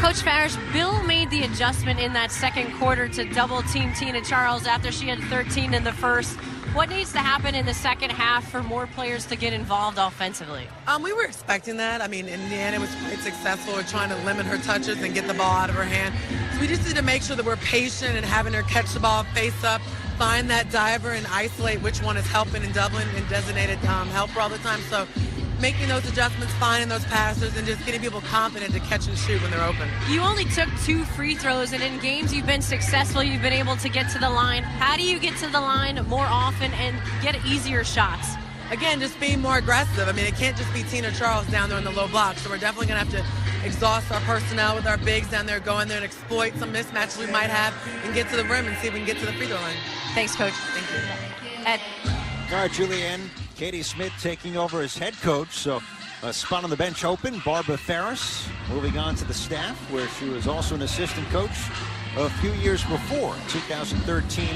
S2: Coach Farris, Bill made the adjustment in that second quarter to double team Tina Charles after she had 13 in the first. What needs to happen in the second half for more players to get involved offensively?
S7: We were expecting that. I mean, Indiana was quite successful at trying to limit her touches and get the ball out of her hand. So we just need to make sure that we're patient and having her catch the ball face up, find that diver and isolate which one is helping and doubling and designated helper all the time. So making those adjustments, finding those passes, and just getting people confident to catch and shoot when they're open.
S2: You only took 2 free throws, and in games you've been successful. You've been able to get to the line. How do you get to the line more often and get easier shots?
S7: Again, just being more aggressive. I mean, it can't just be Tina Charles down there in the low block, so we're definitely going to have to exhaust our personnel with our bigs down there, go in there and exploit some mismatches we might have and get to the rim and see if we can get to the free throw line.
S2: Thanks, Coach.
S7: Thank you.
S2: Ed.
S1: All right, Julianne, Katie Smith taking over as head coach, so a spot on the bench open. Barbara Ferris moving on to the staff, where she was also an assistant coach a few years before, 2013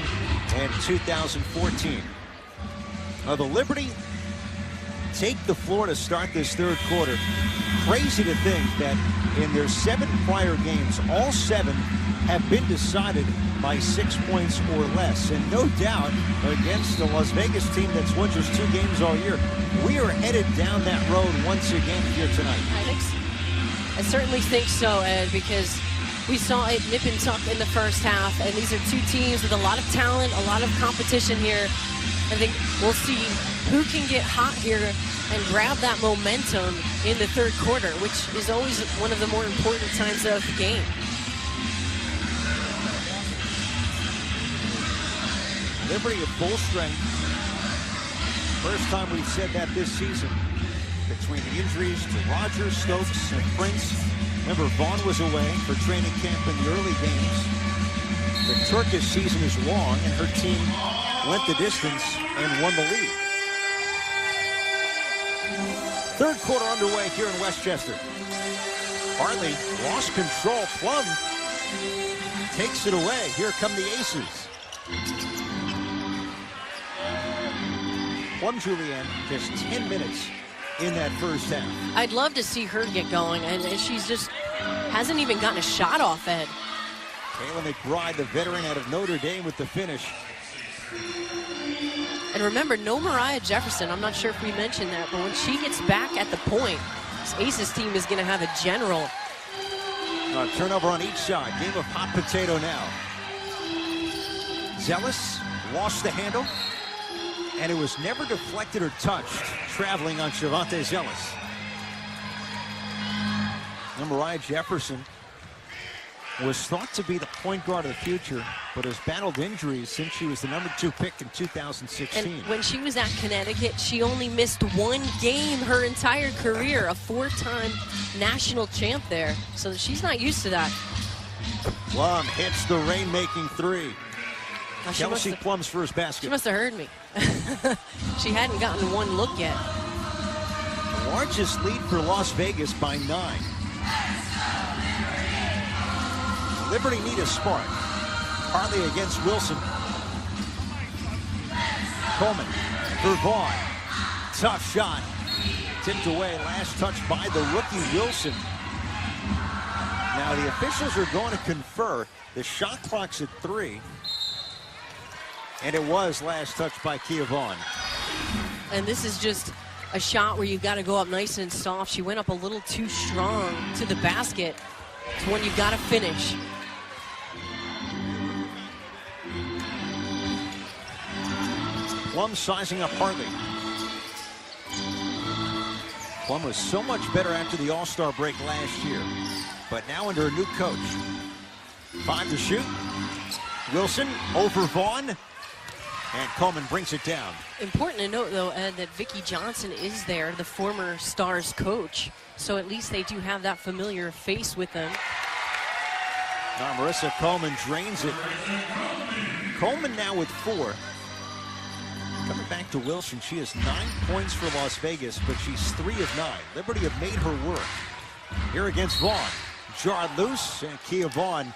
S1: and 2014. The Liberty take the floor to start this third quarter. Crazy to think that in their 7 prior games, all 7 have been decided by 6 points or less. And no doubt, against the Las Vegas team that's won just 2 games all year, we are headed down that road once again here tonight.
S2: I certainly think so, Ed, because we saw it nip and tuck in the first half, and these are 2 teams with a lot of talent, a lot of competition here. I think we'll see who can get hot here and grab that momentum in the third quarter, which is always one of the more important times of the game.
S1: Liberty at full strength. First time we've said that this season. Between the injuries to Rogers, Stokes, and Prince. Remember, Vaughn was away for training camp in the early games. The Turkish season is long, and her team went the distance and won the lead. Third quarter underway here in Westchester. Hartley lost control. Plum takes it away. Here come the Aces. Plum, Julianne, just 10 minutes in that first half.
S2: I'd love to see her get going, and she's just hasn't even gotten a shot off, Ed.
S1: Kayla McBride, the veteran out of Notre Dame, with the finish.
S2: And remember, no Mariah Jefferson. I'm not sure if we mentioned that, but when she gets back at the point, this Aces team is going to have a general.
S1: Turnover on each side. Game of hot potato now. Zealous lost the handle, and it was never deflected or touched, traveling on Shavante Zealous. And Mariah Jefferson was thought to be the point guard of the future, but has battled injuries since she was the #2 pick in 2016.
S2: And when she was at Connecticut, she only missed 1 game her entire career, a 4-time national champ there. So she's not used to that.
S1: Plum hits the rain-making 3.
S2: Now,
S1: Kelsey Plum's first basket.
S2: She must have heard me. She hadn't gotten 1 look yet.
S1: The largest lead for Las Vegas by 9. Liberty need a spark. Hartley against Wilson. Coleman for Vaughn. Tough shot. Tipped away. Last touch by the rookie Wilson. Now the officials are going to confer. The shot clock's at 3. And it was last touch by Kia Vaughn.
S2: And this is just a shot where you've got to go up nice and soft. She went up a little too strong to the basket. It's one you've got to finish.
S1: Plum sizing up Hartley. Plum was so much better after the All-Star break last year, but now under a new coach. 5 to shoot. Wilson over Vaughn, and Coleman brings it down.
S2: Important to note, though, Ed, that Vicki Johnson is there, the former Stars coach, so at least they do have that familiar face with them.
S1: Now Marissa Coleman drains it. Coleman now with 4. Coming back to Wilson, she has 9 points for Las Vegas, but she's 3 of 9. Liberty have made her work. Here against Vaughn. Jarred loose, and Kia Vaughn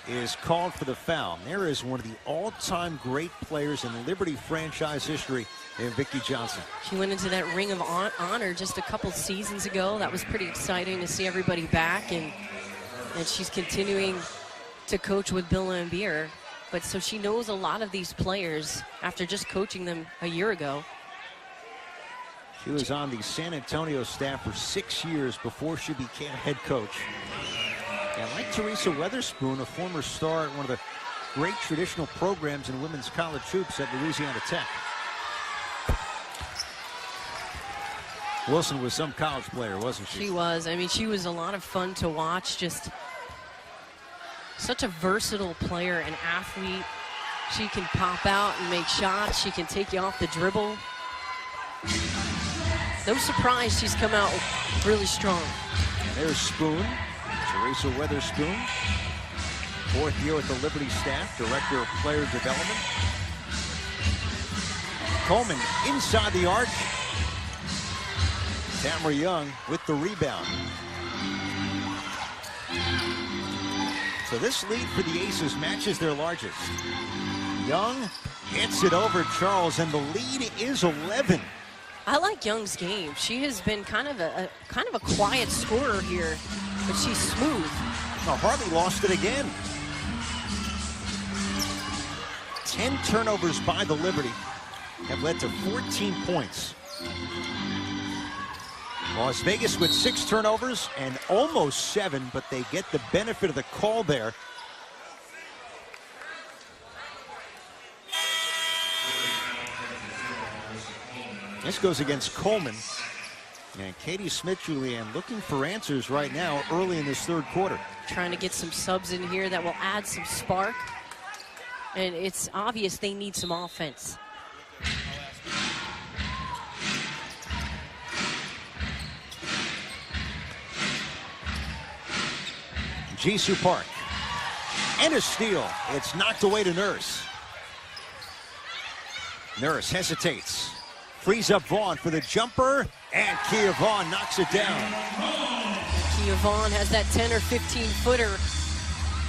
S1: is called for the foul. There is one of the all-time great players in Liberty franchise history in Vicki Johnson.
S2: She went into that Ring of Honor just a couple seasons ago. That was pretty exciting to see everybody back, and she's continuing to coach with Bill Lambier. But so she knows a lot of these players after just coaching them a year ago.
S1: She was on the San Antonio staff for 6 years before she became head coach. And like Teresa Weatherspoon, a former star at one of the great traditional programs in women's college hoops at Louisiana Tech. Wilson was some college player, wasn't she?
S2: She was. I mean, she was a lot of fun to watch. Just such a versatile player and athlete. She can pop out and make shots. She can take you off the dribble. No surprise she's come out really strong.
S1: There's Spoon, Teresa Weatherspoon. 4th year with the Liberty staff, Director of Player Development. Coleman inside the arc. Tamara Young with the rebound. So this lead for the Aces matches their largest. Young hits it over Charles, and the lead is 11.
S2: I like Young's game. She has been kind of a quiet scorer here, but she's smooth.
S1: Now Hartley lost it again. 10 turnovers by the Liberty have led to 14 points. Las Vegas with 6 turnovers and almost 7, but they get the benefit of the call there. This goes against Coleman. And Katie Smith-Julian looking for answers right now early in this 3rd quarter.
S2: Trying to get some subs in here that will add some spark. And it's obvious they need some offense.
S1: Jisoo Park. And a steal. It's knocked away to Nurse. Nurse hesitates. Frees up Vaughn for the jumper. And Kia Vaughn knocks it down.
S2: Kia Vaughn has that 10 or 15 footer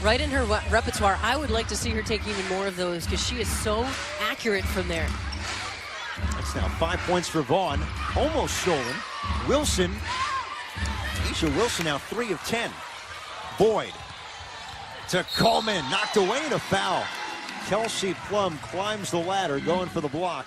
S2: right in her repertoire. I would like to see her take even more of those because she is so accurate from there.
S1: That's now 5 points for Vaughn. Almost stolen. Wilson. Aisha Wilson now 3 of 10. Boyd to Coleman, knocked away and a foul. Kelsey Plum climbs the ladder, going for the block,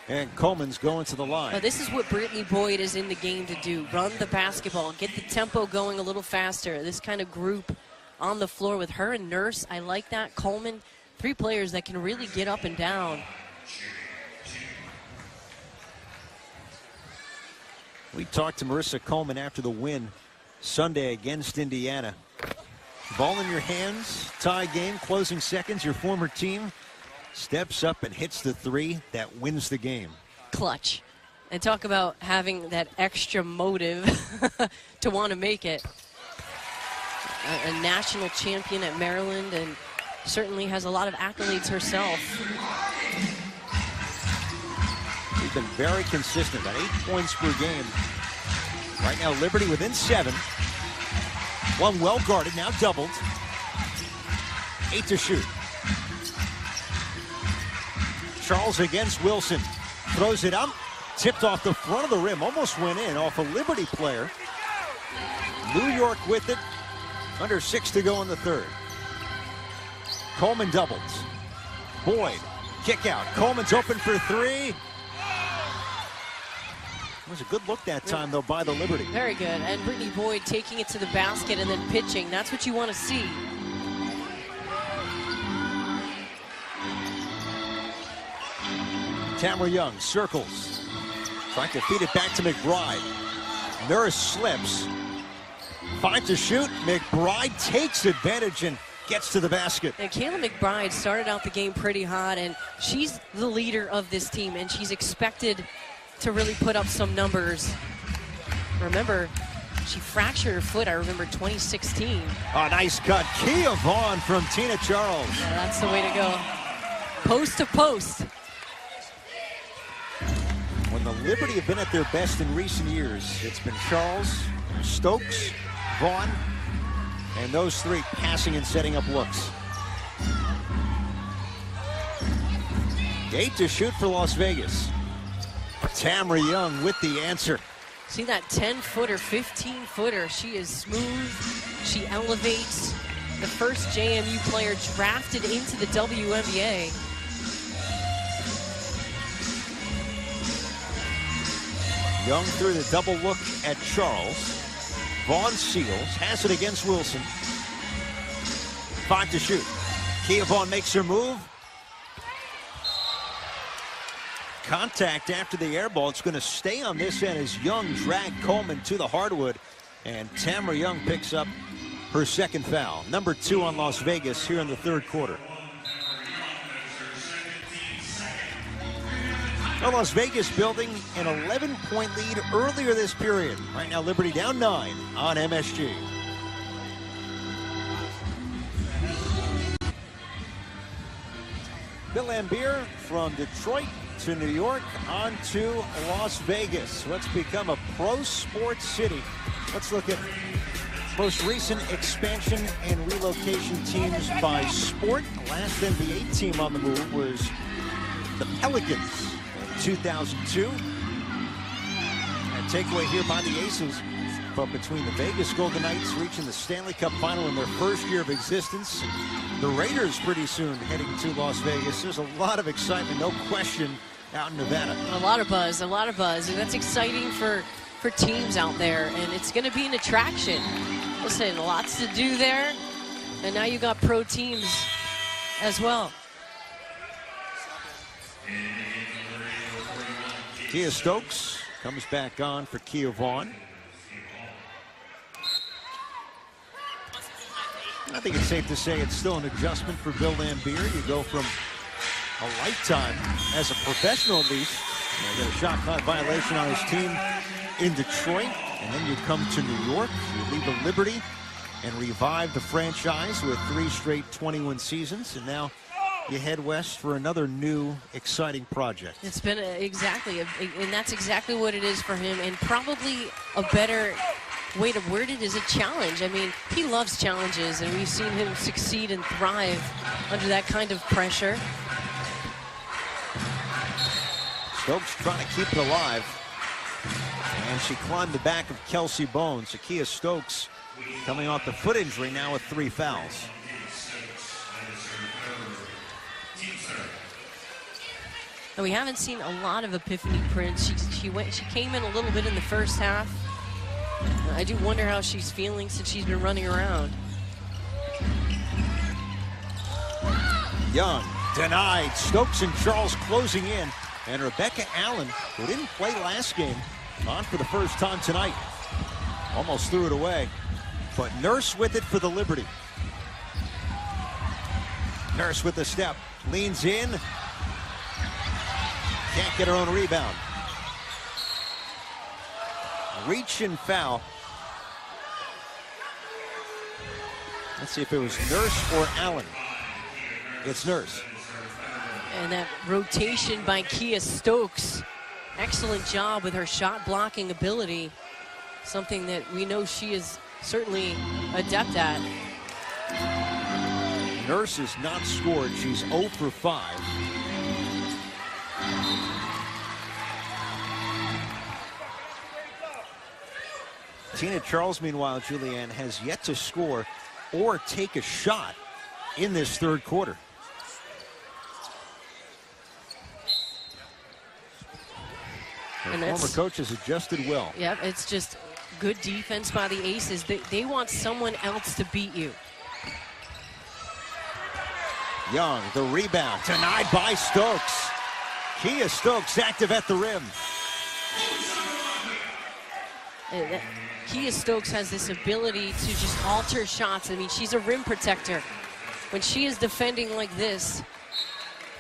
S1: and Coleman's going to the line.
S2: Well, this is what Brittany Boyd is in the game to do. Run the basketball, get the tempo going a little faster. This kind of group on the floor with her and Nurse, I like that. Coleman, 3 players that can really get up and down.
S1: We talked to Marissa Coleman after the win Sunday against Indiana. Ball in your hands, tie game, closing seconds. Your former team steps up and hits the 3 that wins the game.
S2: Clutch. And talk about having that extra motive to want to make it. A national champion at Maryland, and certainly has a lot of accolades herself.
S1: We've been very consistent, about 8 points per game. Right now, Liberty within 7. One well guarded, now doubled. 8 to shoot. Charles against Wilson. Throws it up. Tipped off the front of the rim. Almost went in off a Liberty player. New York with it. Under 6 to go in the 3rd. Coleman doubles. Boyd. Kick out. Coleman's open for 3. It was a good look that time, though, by the Liberty.
S2: Very good. And Brittany Boyd taking it to the basket and then pitching. That's what you want to see.
S1: Tamara Young circles. Trying to feed it back to McBride. Nurse slips. 5 to shoot. McBride takes advantage and gets to the basket.
S2: And Kayla McBride started out the game pretty hot, and she's the leader of this team, and she's expected to really put up some numbers. Remember, she fractured her foot, I remember 2016.
S1: Oh, nice cut. Kia Vaughn from Tina Charles.
S2: Yeah, that's the way to go. Post to post.
S1: When the Liberty have been at their best in recent years, it's been Charles, Stokes, Vaughn, and those 3 passing and setting up looks. 8 to shoot for Las Vegas. Tamara Young with the answer.
S2: See that 10-footer, 15-footer. She is smooth. She elevates. The first JMU player drafted into the WNBA.
S1: Young through the double look at Charles. Vaughn seals, has it against Wilson. 5 to shoot. Kia Vaughn makes her move. Contact after the air ball. It's going to stay on this end as Young dragged Coleman to the hardwood. And Tamara Young picks up her second foul. Number 2 on Las Vegas here in the third quarter. Well, Las Vegas building an 11-point lead earlier this period. Right now, Liberty down 9 on MSG. Bill Lambier from Detroit to New York on to Las Vegas. Let's become a pro sports city. Let's look at most recent expansion and relocation teams by sport. The last NBA team on the move was the Pelicans in 2002. And takeaway here by the Aces. But between the Vegas Golden Knights reaching the Stanley Cup final in their first year of existence, the Raiders pretty soon heading to Las Vegas. There's a lot of excitement, no question, out in Nevada.
S2: A lot of buzz, and that's exciting for teams out there, and it's going to be an attraction. Listen, lots to do there, and now you got pro teams as well.
S1: Kia Stokes comes back on for Kia Vaughn. I think it's safe to say it's still an adjustment for Bill Lambier. You go from a lifetime as a professional, at least. You get a shot clock violation on his team in Detroit, and then you come to New York. You leave the Liberty and revive the franchise with 3 straight 21 seasons, and now you head west for another new, exciting project.
S2: It's been exactly, and that's exactly what it is for him, and probably a better way to word it is a challenge. I mean, he loves challenges, and we've seen him succeed and thrive under that kind of pressure.
S1: Stokes trying to keep it alive, and she climbed the back of Kelsey Bones. Akia Stokes coming off the foot injury now with 3 fouls.
S2: And we haven't seen a lot of Epiphany Prince. She came in a little bit in the first half. I do wonder how she's feeling since she's been running around.
S1: Young denied. Stokes and Charles closing in. And Rebecca Allen, who didn't play last game, on for the first time tonight. Almost threw it away. But Nurse with it for the Liberty. Nurse with the step. Leans in. Can't get her own rebound. Reach and foul. Let's see if it was Nurse or Allen. It's Nurse.
S2: And that rotation by Kia Stokes. Excellent job with her shot blocking ability. Something that we know she is certainly adept at.
S1: Nurse has not scored. She's 0 for 5. Tina Charles, meanwhile, Julianne, has yet to score or take a shot in this third quarter. Her former coach has adjusted well.
S2: Yep, it's just good defense by the Aces. They want someone else to beat you.
S1: Young, the rebound, denied by Stokes. Kia Stokes active at the rim.
S2: Kia Stokes has this ability to just alter shots. I mean, she's a rim protector. When she is defending like this,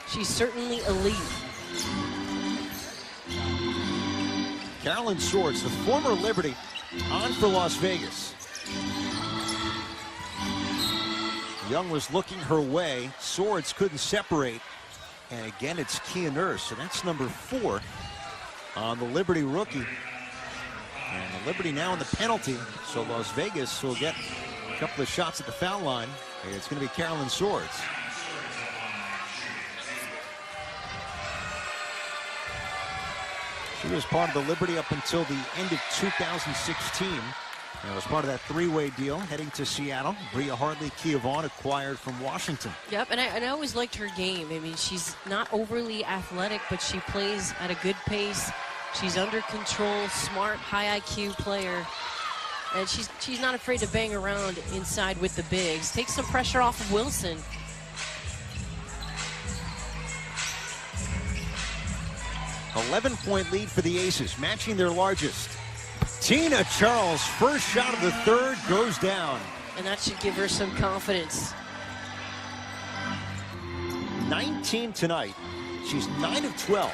S2: she's certainly elite.
S1: Carolyn Swords, the former Liberty, on for Las Vegas. Young was looking her way. Swords couldn't separate. And again, it's Kia Nurse, and that's number 4 on the Liberty rookie. And the Liberty now in the penalty, so Las Vegas will get a couple of shots at the foul line. It's going to be Carolyn Swords. She was part of the Liberty up until the end of 2016. And was part of that 3-way deal heading to Seattle. Bria Hartley, Kia Vaughn acquired from Washington.
S2: Yep, and I always liked her game. I mean, she's not overly athletic, but she plays at a good pace. She's under control, smart, high IQ player. And she's not afraid to bang around inside with the bigs. Takes some pressure off of Wilson.
S1: 11-point lead for the Aces, matching their largest. Tina Charles, first shot of the third, goes down.
S2: And that should give her some confidence.
S1: 19 tonight. She's 9 of 12.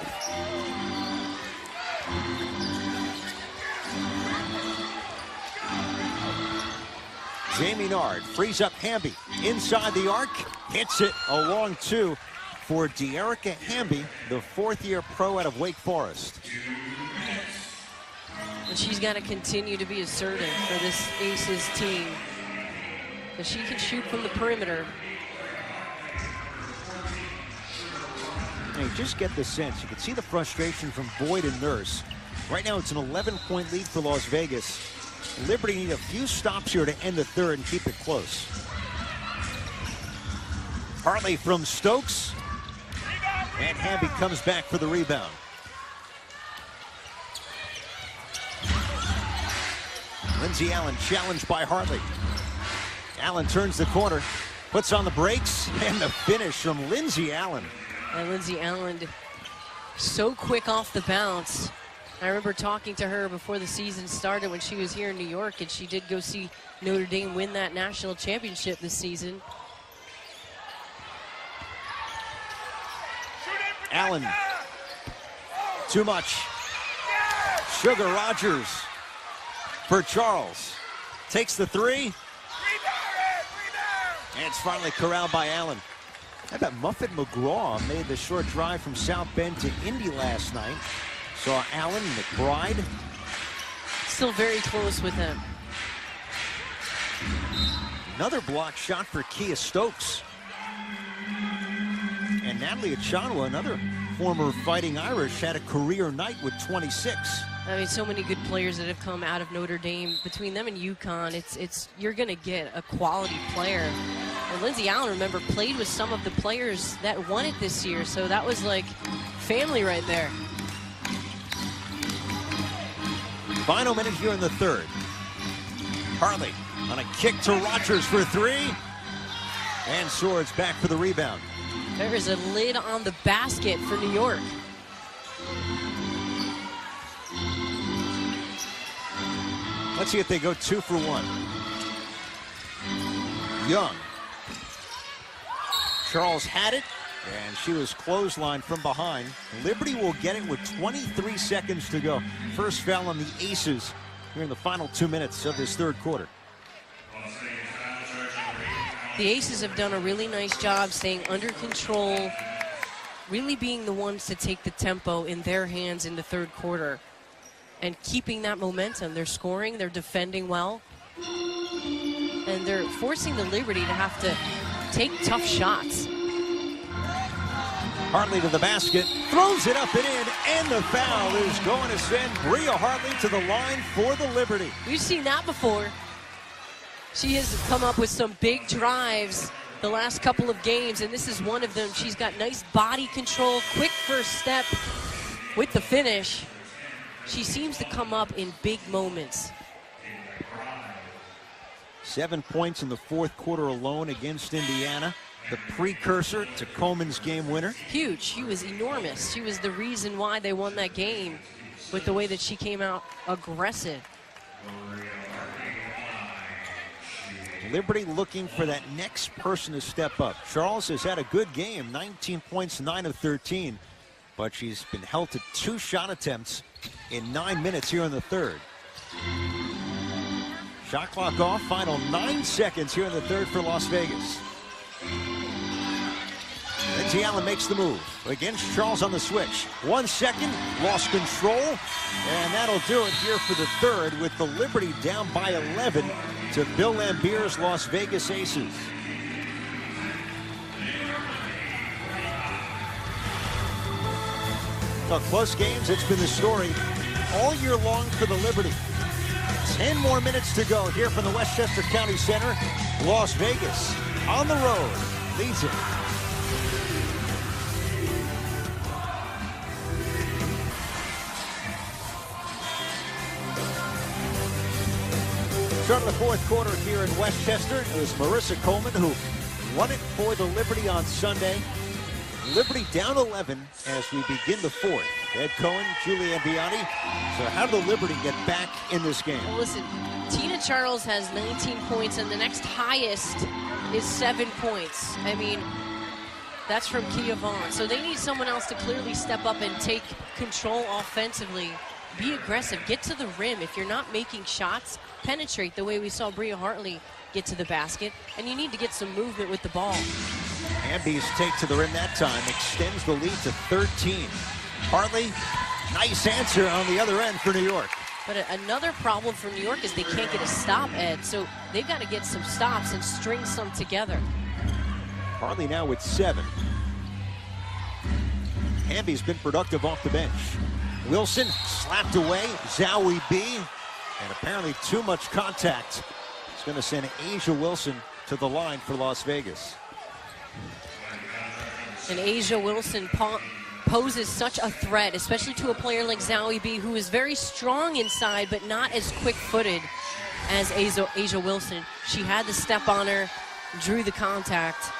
S1: Jamie Nard frees up Hamby inside the arc, hits it a long two for De'Erica Hamby, the fourth-year pro out of Wake Forest.
S2: And she's got to continue to be assertive for this Aces team, because she can shoot from the perimeter.
S1: You just get the sense, you can see the frustration from Boyd and Nurse. Right now it's an 11-point lead for Las Vegas. Liberty need a few stops here to end the third and keep it close. Hartley from Stokes. And Hamby comes back for the rebound. Lindsey Allen challenged by Hartley. Allen turns the corner, puts on the brakes, and the finish from Lindsey Allen.
S2: And Lindsey Allen, so quick off the bounce. I remember talking to her before the season started when she was here in New York, and she did go see Notre Dame win that national championship this season.
S1: Allen, too much. Sugar Rogers for Charles. Takes the three. And it's finally corralled by Allen. How about Muffet McGraw made the short drive from South Bend to Indy last night. Saw Allen, McBride.
S2: Still very close with him.
S1: Another block shot for Kia Stokes. And Natalie Achanwa, another former Fighting Irish, had a career night with 26.
S2: I mean, so many good players that have come out of Notre Dame. Between them and UConn, you're going to get a quality player. And Lindsey Allen, remember, played with some of the players that won it this year, so that was like family right there.
S1: Final minute here in the third. Hartley on a kick to Rogers for three. And Swords back for the rebound.
S2: There is a lid on the basket for New York.
S1: Let's see if they go 2 for 1. Young. Charles had it, and she was clotheslined from behind. Liberty will get it with 23 seconds to go. First foul on the Aces here in the final 2 minutes of this third quarter.
S2: The Aces have done a really nice job staying under control, really being the ones to take the tempo in their hands in the third quarter and keeping that momentum. They're scoring, they're defending well, and they're forcing the Liberty to have to take tough shots.
S1: Hartley to the basket, throws it up and in, and the foul is going to send Bria Hartley to the line for the Liberty.
S2: We've seen that before. She has come up with some big drives the last couple of games, and this is one of them. She's got nice body control, quick first step with the finish. She seems to come up in big moments.
S1: 7 points in the fourth quarter alone against Indiana. The precursor to Coleman's game winner.
S2: Huge. She was enormous. She was the reason why they won that game with the way that she came out aggressive.
S1: Liberty looking for that next person to step up. Charles has had a good game, 19 points, 9 of 13, but she's been held to 2 shot attempts in 9 minutes here in the third. Shot clock off, final 9 seconds here in the third for Las Vegas. Lindsey Allen makes the move against Charles on the switch. 1 second, lost control, and that'll do it here for the third with the Liberty down by 11 to Bill Lambier's Las Vegas Aces. Well, close games, it's been the story all year long for the Liberty. 10 more minutes to go here from the Westchester County Center. Las Vegas on the road leads it. Start of the fourth quarter here in Westchester. It was Marissa Coleman who won it for the Liberty on Sunday. Liberty down 11 as we begin the fourth. Ed Cohen, Julian Bianchi. So how did the Liberty get back in this game?
S2: Well, listen, Tina Charles has 19 points, and the next highest is 7 points. I mean, that's from Kia Vaughn. So they need someone else to clearly step up and take control offensively. Be aggressive. Get to the rim. If you're not making shots, penetrate the way we saw Bria Hartley get to the basket. And you need to get some movement with the ball.
S1: Hamby's take to the rim that time extends the lead to 13. Hartley, nice answer on the other end for New York.
S2: But another problem for New York is they can't get a stop, Ed. So they've got to get some stops and string some together.
S1: Hartley now with 7. Hamby's been productive off the bench. Wilson slapped away. Zowie B. And apparently too much contact. It's going to send Asia Wilson to the line for Las Vegas.
S2: And Asia Wilson poses such a threat, especially to a player like Zowie B, who is very strong inside, but not as quick-footed as Asia Wilson. She had the step on her, drew the contact.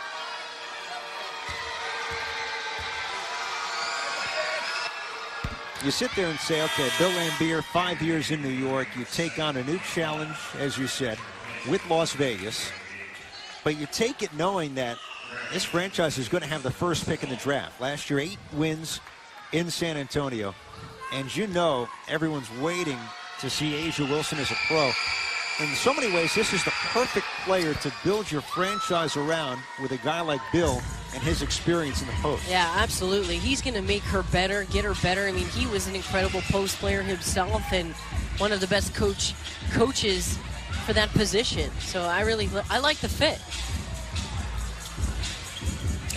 S1: You sit there and say, okay, Bill Laimbeer, 5 years in New York, you take on a new challenge, as you said, with Las Vegas, but you take it knowing that this franchise is going to have the first pick in the draft. Last year, 8 wins in San Antonio, and you know everyone's waiting to see Asia Wilson as a pro. In so many ways, this is the perfect player to build your franchise around with a guy like Bill and his experience in the post.
S2: Yeah, absolutely. He's going to make her better, get her better. I mean, he was an incredible post player himself and one of the best coaches for that position. So I like the fit.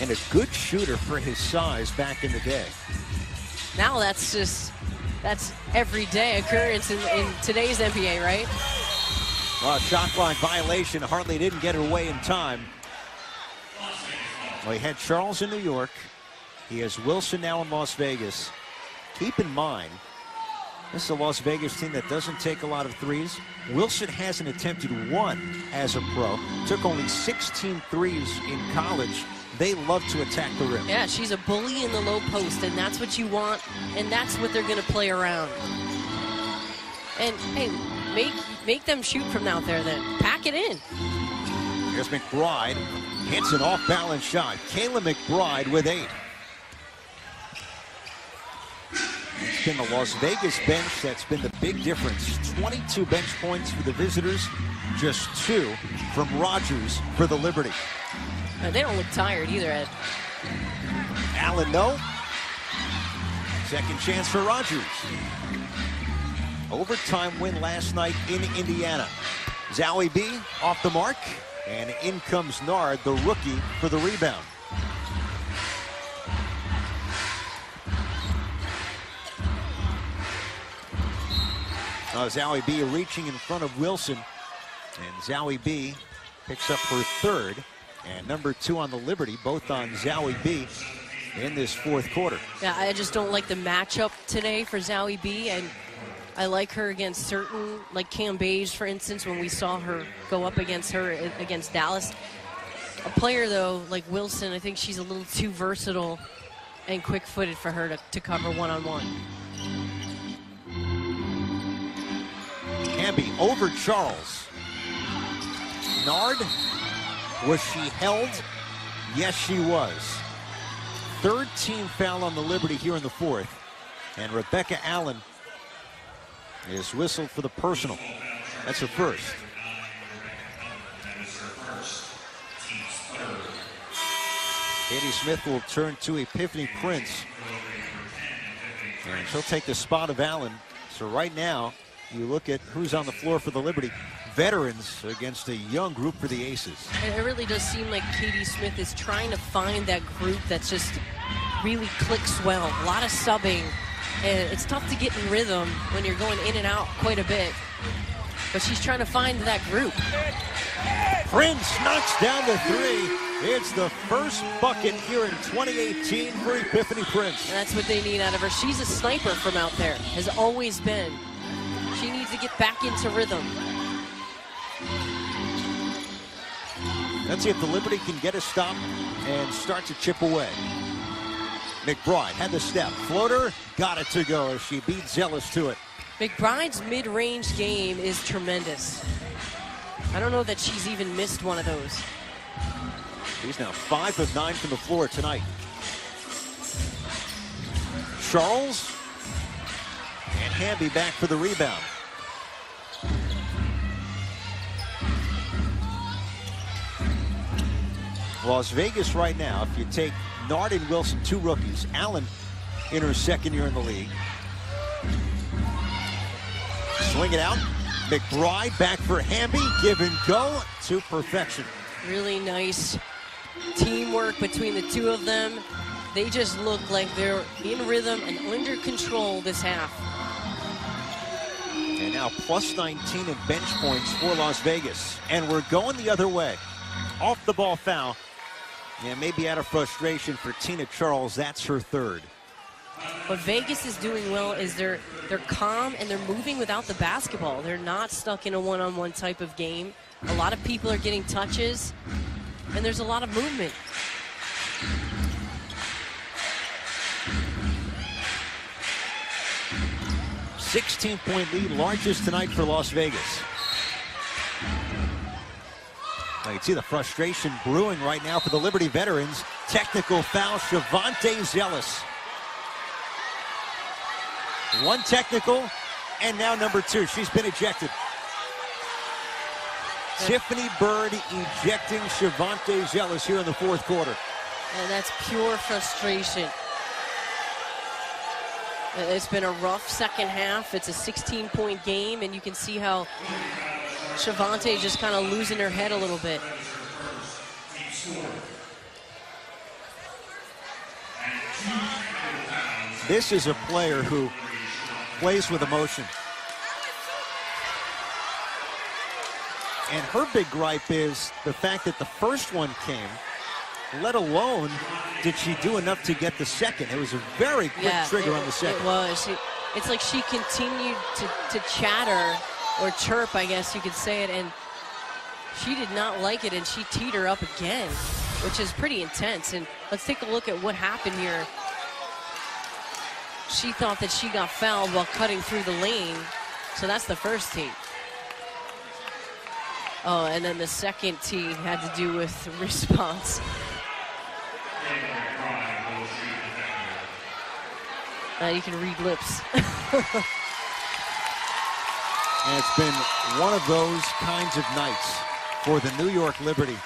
S1: And a good shooter for his size back in the day.
S2: Now that's everyday occurrence in today's NBA, right?
S1: Well, shot clock violation. Hartley didn't get her way in time. Well, he had Charles in New York. He has Wilson now in Las Vegas. Keep in mind, this is a Las Vegas team that doesn't take a lot of threes. Wilson hasn't attempted one as a pro. Took only 16 threes in college. They love to attack the rim.
S2: Yeah, she's a bully in the low post, and that's what you want, and that's what they're going to play around. And, hey, make them shoot from out there then. Pack it in.
S1: Here's McBride. Hits an off-balance shot. Kayla McBride with 8. It's been the Las Vegas bench that's been the big difference. 22 bench points for the visitors. Just 2 from Rogers for the Liberty.
S2: They don't look tired either, Ed.
S1: Allen, no. Second chance for Rogers. Overtime win last night in Indiana. Zowie B off the mark. And in comes Nard, the rookie, for the rebound. Zowie B reaching in front of Wilson. And Zowie B picks up her 3rd. And number 2 on the Liberty, both on Zowie B in this 4th quarter.
S2: Yeah, I just don't like the matchup today for Zowie B. And I like her against certain, like Cam Beige, for instance, when we saw her go up against her against Dallas. A player, though, like Wilson, I think she's a little too versatile and quick-footed for her to cover one-on-one.
S1: Hamby over Charles. Nard, was she held? Yes, she was. 3rd team foul on the Liberty here in the 4th. And Rebecca Allen is whistled for the personal. That's her first. Katie Smith will turn to Epiphany Prince. And she'll take the spot of Allen. So right now, you look at who's on the floor for the Liberty. Veterans against a young group for the Aces.
S2: It really does seem like Katie Smith is trying to find that group that's just really clicks well. A lot of subbing. And it's tough to get in rhythm when you're going in and out quite a bit. But she's trying to find that group.
S1: Prince knocks down the 3. It's the first bucket here in 2018 for Epiphany Prince.
S2: And that's what they need out of her. She's a sniper from out there, has always been. She needs to get back into rhythm.
S1: Let's see if the Liberty can get a stop and start to chip away. McBride had the step. Floater, got it to go as she beat Zealous to it.
S2: McBride's mid-range game is tremendous. I don't know that she's even missed one of those.
S1: She's now 5 of 9 from the floor tonight. Charles and Hamby back for the rebound. Las Vegas right now, if you take Nard and Wilson, 2 rookies, Allen in her second year in the league. Swing it out. McBride back for Hamby. Give and go to perfection.
S2: Really nice teamwork between the two of them. They just look like they're in rhythm and under control this half.
S1: And now plus 19 in bench points for Las Vegas. And we're going the other way. Off the ball foul. And maybe out of frustration for Tina Charles, that's her 3rd.
S2: What Vegas is doing well is they're calm and they're moving without the basketball. They're not stuck in a one-on-one type of game. A lot of people are getting touches, and there's a lot of movement.
S1: $16-point lead, largest tonight for Las Vegas. You can see the frustration brewing right now for the Liberty veterans. Technical foul, Shavante Zealous. 1 technical, and now number 2. She's been ejected. Tiffany Bird ejecting Shavante Zealous here in the 4th quarter.
S2: And that's pure frustration. It's been a rough second half. It's a 16-point game, and you can see how Shavante just kind of losing her head a little bit.
S1: This is a player who plays with emotion. And her big gripe is the fact that the first one came, let alone did she do enough to get the second. It was a very quick trigger on the second.
S2: It was. It's like she continued to chatter or chirp, I guess you could say it, and she did not like it, and she teed her up again, which is pretty intense. And let's take a look at what happened here. She thought that she got fouled while cutting through the lane, so that's the first tee. Oh, and then the second tee had to do with response. You can read lips.
S1: And it's been one of those kinds of nights for the New York Liberty.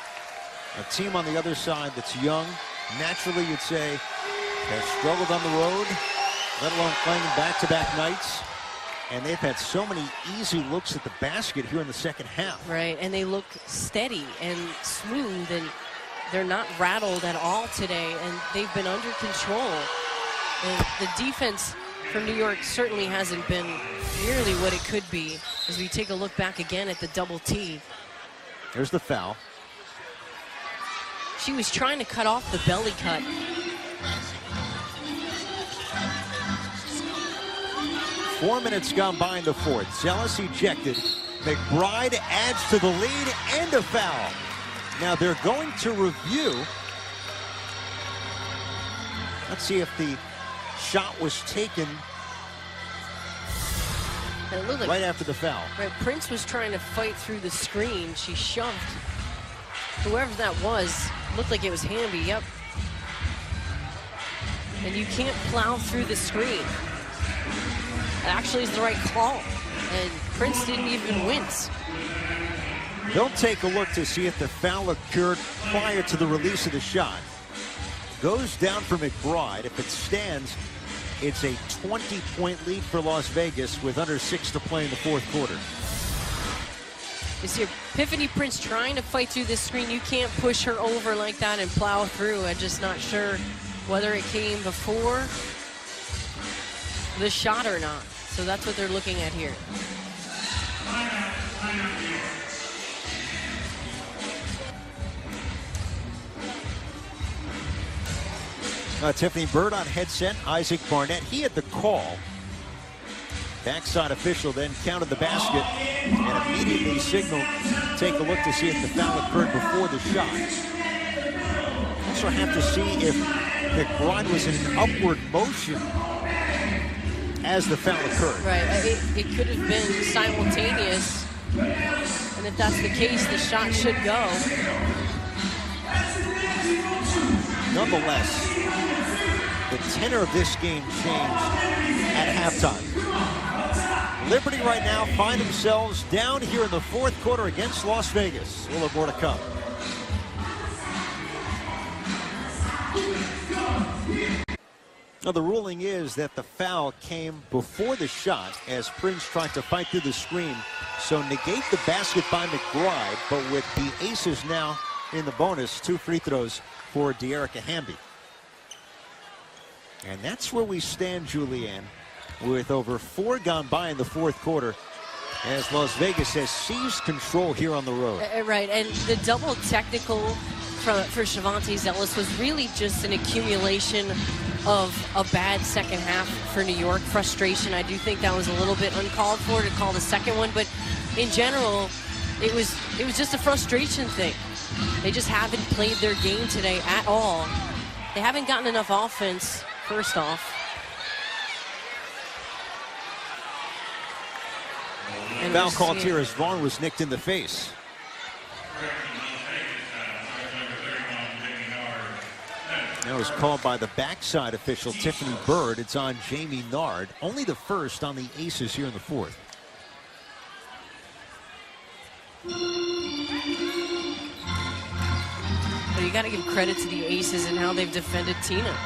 S1: A team on the other side that's young, naturally you'd say, has struggled on the road, let alone playing back-to-back nights. And they've had so many easy looks at the basket here in the second half.
S2: Right, and they look steady and smooth, and they're not rattled at all today, and they've been under control. And the defense for New York certainly hasn't been nearly what it could be as we take a look back again at the double T.
S1: Here's the foul.
S2: She was trying to cut off the belly cut.
S1: Four minutes gone by in the 4th. Zealous ejected. McBride adds to the lead and a foul. Now they're going to review. Let's see if the shot was taken right after the foul.
S2: Right, Prince was trying to fight through the screen. She shoved whoever that was. Looked like it was Hamby, yep. And you can't plow through the screen. It actually is the right call. And Prince didn't even wince.
S1: They'll take a look to see if the foul occurred prior to the release of the shot. Goes down for McBride. If it stands, it's a 20-point lead for Las Vegas with under 6 to play in the 4th quarter.
S2: You see Epiphany Prince trying to fight through this screen. You can't push her over like that and plow through. I'm just not sure whether it came before the shot or not. So that's what they're looking at here.
S1: Tiffany Bird on headset. Isaac Barnett, he had the call. Backside official then counted the basket and immediately signaled, take a look to see if the foul occurred before the shot. also have to see if McBride was in an upward motion as the foul occurred.
S2: Right, it could have been simultaneous, and if that's the case, the shot should go.
S1: Nonetheless, the tenor of this game changed at halftime. Liberty right now find themselves down here in the fourth quarter against Las Vegas. We'll have more to come. Now, the ruling is that the foul came before the shot as Prince tried to fight through the screen. So negate the basket by McBride, but with the aces now in the bonus, 2 free throws for De'Arica Hamby. And that's where we stand, Julianne, with over 4 gone by in the fourth quarter as Las Vegas has seized control here on the road.
S2: Right, and the double technical for Shavonte Ellis was really just an accumulation of a bad second half for New York. Frustration. I do think that was a little bit uncalled for to call the second one, but in general, it was just a frustration thing. They just haven't played their game today at all. They haven't gotten enough offense, first off. And
S1: foul called here as Vaughn was nicked in the face. That was called by the backside official, Tiffany Bird. It's on Jamie Nard. Only the first on the aces here in the fourth.
S2: But you got to give credit to the aces and how they've defended Tina.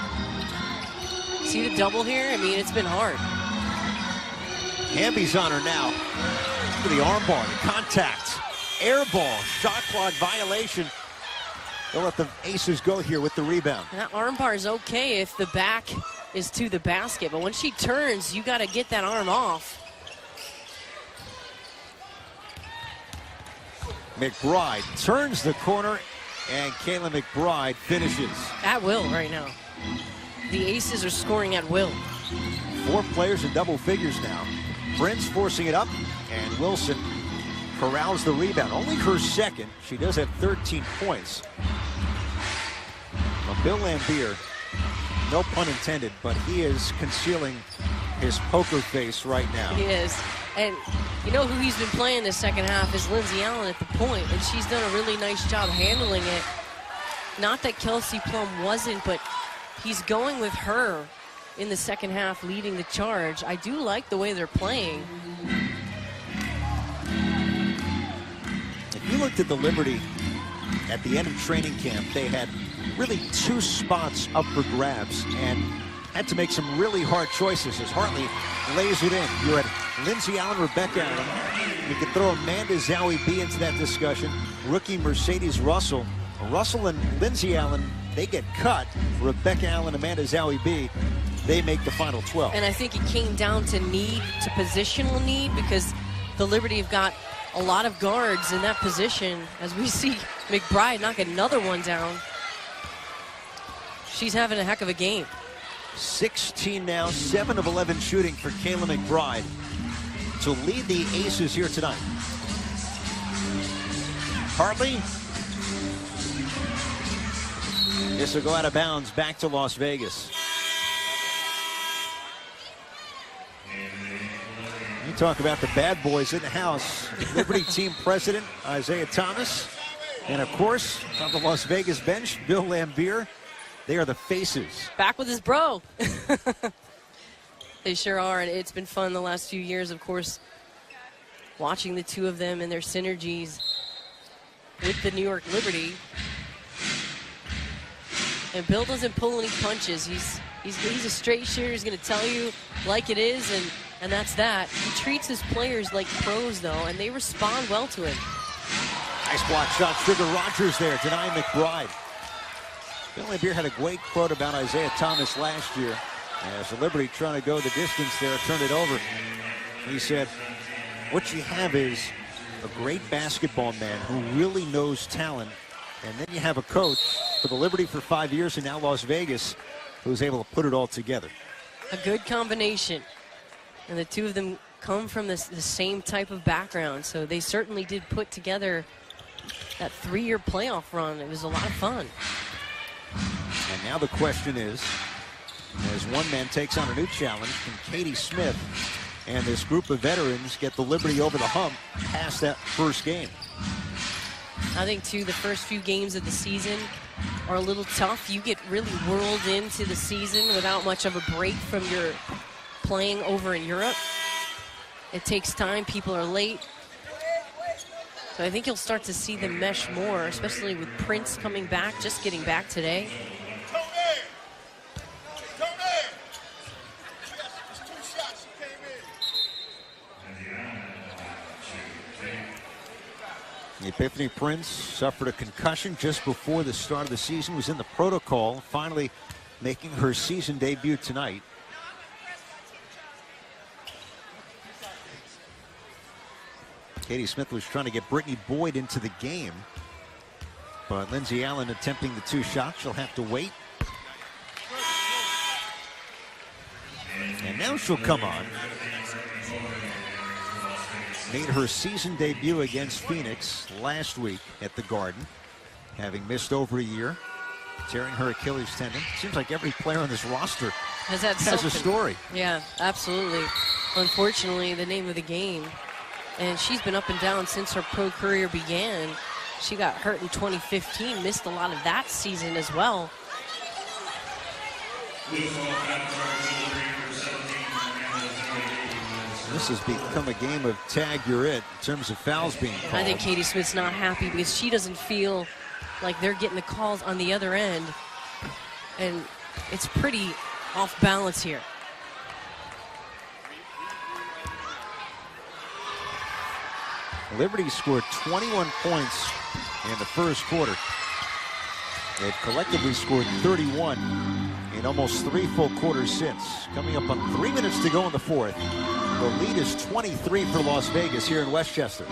S2: See the double here? I mean, it's been hard.
S1: Hamby's on her now. Look at the arm bar, the contact. Air ball, shot clock violation. They'll let the aces go here with the rebound.
S2: That arm bar is okay if the back is to the basket, but when she turns, you got to get that arm off.
S1: McBride turns the corner, and Kayla McBride finishes.
S2: At will right now. The aces are scoring at will.
S1: 4 players in double figures now. Prince forcing it up, and Wilson corrals the rebound. Only her second. She does have 13 points. Well, Bill Lambier, no pun intended, but he is concealing his poker face right now.
S2: He is. And you know who he's been playing this second half is Lindsey Allen at the point, and she's done a really nice job handling it. Not that Kelsey Plum wasn't, but he's going with her in the second half, leading the charge. I do like the way they're playing.
S1: If you looked at the Liberty at the end of training camp, they had really 2 spots up for grabs and had to make some really hard choices as Hartley lays it in. You had Lindsey Allen, Rebecca Allen. You could throw Amanda Zowie B into that discussion. Rookie Mercedes Russell. Russell and Lindsey Allen, they get cut. Rebecca Allen, Amanda Zowie B, they make the final 12.
S2: And I think it came down to positional need, because the Liberty have got a lot of guards in that position. As we see McBride knock another one down. She's having a heck of a game.
S1: 16 now, 7 of 11 shooting for Kayla McBride to lead the aces here tonight. Hartley. This will go out of bounds back to Las Vegas. You talk about the bad boys in the house. Liberty team president Isaiah Thomas. And of course, on the Las Vegas bench, Bill Lambier. They are the faces.
S2: Back with his bro. They sure are, and it's been fun the last few years, of course, watching the two of them and their synergies with the New York Liberty. And Bill doesn't pull any punches. He's a straight shooter. He's going to tell you like it is, and that's that. He treats his players like pros, though, and they respond well to him.
S1: Nice block shot. Trigger Rogers there, denying McBride. Bill Lambier had a great quote about Isaiah Thomas last year. As the Liberty trying to go the distance there, turned it over. He said, what you have is a great basketball man who really knows talent. And then you have a coach for the Liberty for 5 years and now Las Vegas who's able to put it all together.
S2: A good combination. And the two of them come from the same type of background. So they certainly did put together that 3-year playoff run. It was a lot of fun.
S1: And now the question is, as one man takes on a new challenge, can Katie Smith and this group of veterans get the Liberty over the hump past that first game?
S2: I think, too, the first few games of the season are a little tough. You get really whirled into the season without much of a break from your playing over in Europe. It takes time. People are late. So I think you'll start to see them mesh more, especially with Prince coming back, just getting back today.
S1: Epiphany Prince suffered a concussion just before the start of the season, was in the protocol, finally making her season debut tonight. Katie Smith was trying to get Brittany Boyd into the game, but Lindsay Allen attempting the 2 shots. She'll have to wait. And now she'll come on. Made her season debut against Phoenix last week at the Garden, having missed over a year, tearing her Achilles tendon. Seems like every player on this roster has a story.
S2: Yeah, absolutely. Unfortunately, the name of the game. And she's been up and down since her pro career began. She got hurt in 2015, missed a lot of that season as well.
S1: This has become a game of tag, you're it, in terms of fouls being called.
S2: I think Katie Smith's not happy because she doesn't feel like they're getting the calls on the other end. And it's pretty off balance here.
S1: Liberty scored 21 points in the first quarter. They've collectively scored 31 in almost 3 full quarters since. Coming up on 3 minutes to go in the fourth. The lead is 23 for Las Vegas here in Westchester.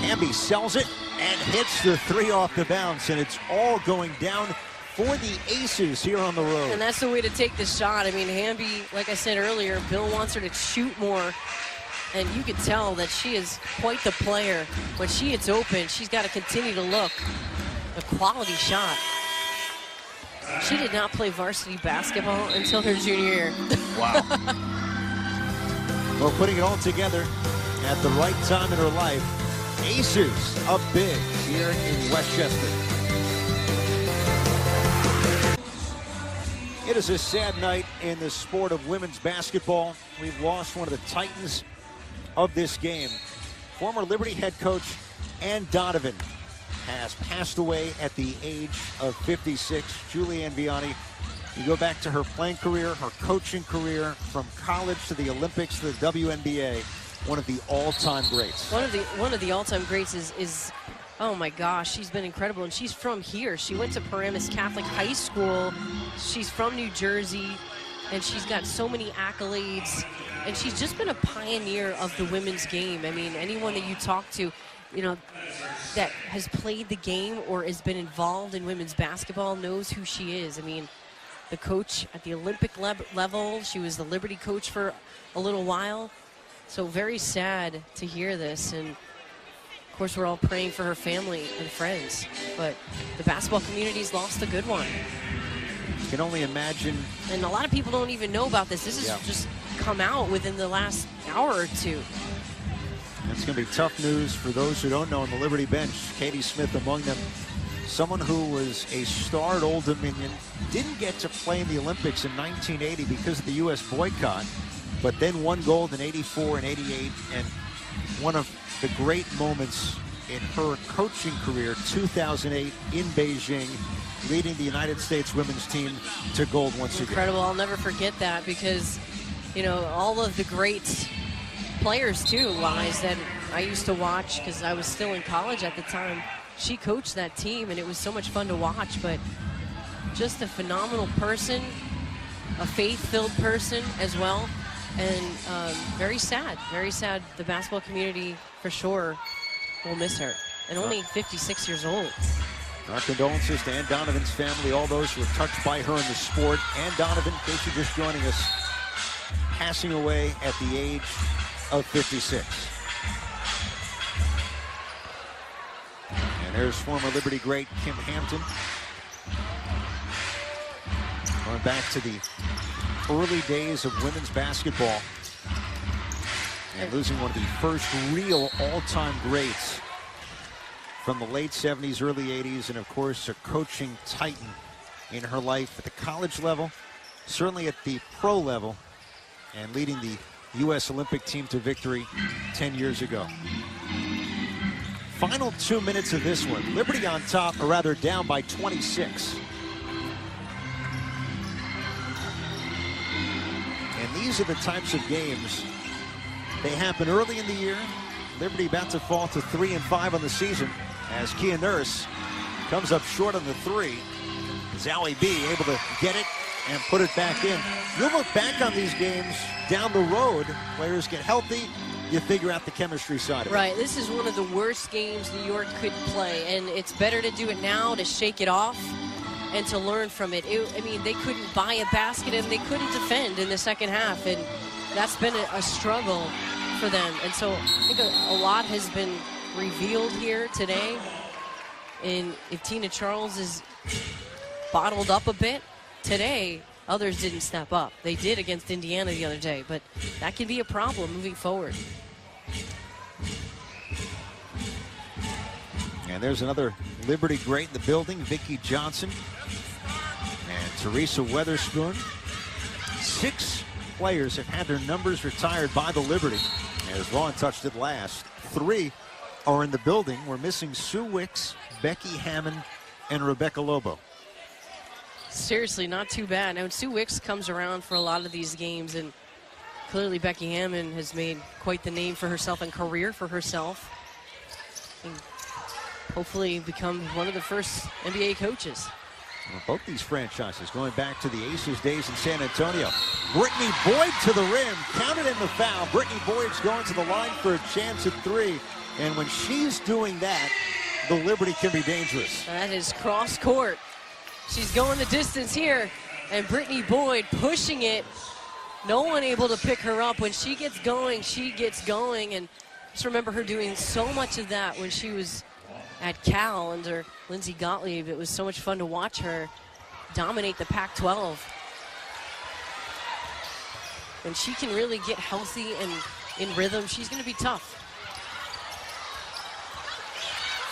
S1: Hamby sells it and hits the 3 off the bounce, and it's all going down for the Aces here on the road.
S2: And that's the way to take the shot. I mean, Hamby, like I said earlier, Bill wants her to shoot more. And you can tell that she is quite the player. When she hits open, she's got to continue to look. A quality shot. She did not play varsity basketball until her junior year.
S1: Wow. Well, putting it all together at the right time in her life. Aces up big here in Westchester. It is a sad night in the sport of women's basketball. We've lost one of the titans of this game. Former Liberty head coach Ann Donovan has passed away at the age of 56. Julianne Vianney, you go back to her playing career, her coaching career, from college to the Olympics to the WNBA, one of the all-time greats.
S2: One of the all-time greats is oh my gosh, she's been incredible, and she's from here. She went to Paramus Catholic High School. She's from New Jersey, and she's got so many accolades. And she's just been a pioneer of the women's game. I mean, anyone that you talk to, you know, that has played the game or has been involved in women's basketball knows who she is. I mean, the coach at the Olympic level, she was the Liberty coach for a little while. So very sad to hear this. And of course, we're all praying for her family and friends. But the basketball community's lost a good one.
S1: You can only imagine.
S2: And a lot of people don't even know about this. This is just come out within the last hour or two.
S1: It's going to be tough news for those who don't know on the Liberty bench. Katie Smith among them. Someone who was a star at Old Dominion, didn't get to play in the Olympics in 1980 because of the U.S. boycott, but then won gold in 84 and 88, and one of the great moments in her coaching career, 2008 in Beijing, leading the United States women's team to gold once again.
S2: Incredible. I'll never forget that because, you know, all of the great players, too, Wise, that I used to watch because I was still in college at the time. She coached that team, and it was so much fun to watch, but just a phenomenal person, a faith-filled person as well, and very sad, very sad. The basketball community, for sure, will miss her, and only 56 years old.
S1: Our condolences to Ann Donovan's family, all those who were touched by her in the sport. Ann Donovan, in case you're just joining us, passing away at the age of 56. And there's former Liberty great Kim Hampton. Going back to the early days of women's basketball and losing one of the first real all-time greats from the late 70s, early 80s, and of course a coaching titan in her life at the college level, certainly at the pro level, and leading the U.S. Olympic team to victory 10 years ago. Final 2 minutes of this one. Liberty on top, or rather down by 26. And these are the types of games, they happen early in the year. Liberty about to fall to 3-5 on the season as Kia Nurse comes up short on the three. Zowie B able to get it and put it back in. You'll look back on these games down the road. Players get healthy. You figure out the chemistry side of it.
S2: Right. This is one of the worst games New York could play, and it's better to do it now to shake it off and to learn from it. I mean, they couldn't buy a basket and they couldn't defend in the second half, and that's been a struggle for them. And so I think a lot has been revealed here today. And if Tina Charles is bottled up a bit today, others didn't step up. They did against Indiana the other day, but that can be a problem moving forward.
S1: And there's another Liberty great in the building, Vicki Johnson and Teresa Weatherspoon. 6 players have had their numbers retired by the Liberty. As Vaughn touched it last, 3 are in the building. We're missing Sue Wicks, Becky Hammond, and Rebecca Lobo.
S2: Seriously, not too bad. Now, Sue Wicks comes around for a lot of these games, and clearly Becky Hammond has made quite the name for herself and career for herself. And hopefully become one of the first NBA coaches.
S1: Well, both these franchises going back to the Aces days in San Antonio. Brittany Boyd to the rim, counted in the foul. Brittany Boyd's going to the line for a chance at 3. And when she's doing that, the Liberty can be dangerous.
S2: That is cross court. She's going the distance here, and Brittany Boyd pushing it. No one able to pick her up. When she gets going, she gets going. And just remember her doing so much of that when she was at Cal under Lindsey Gottlieb. It was so much fun to watch her dominate the Pac-12. When she can really get healthy and in rhythm, she's going to be tough.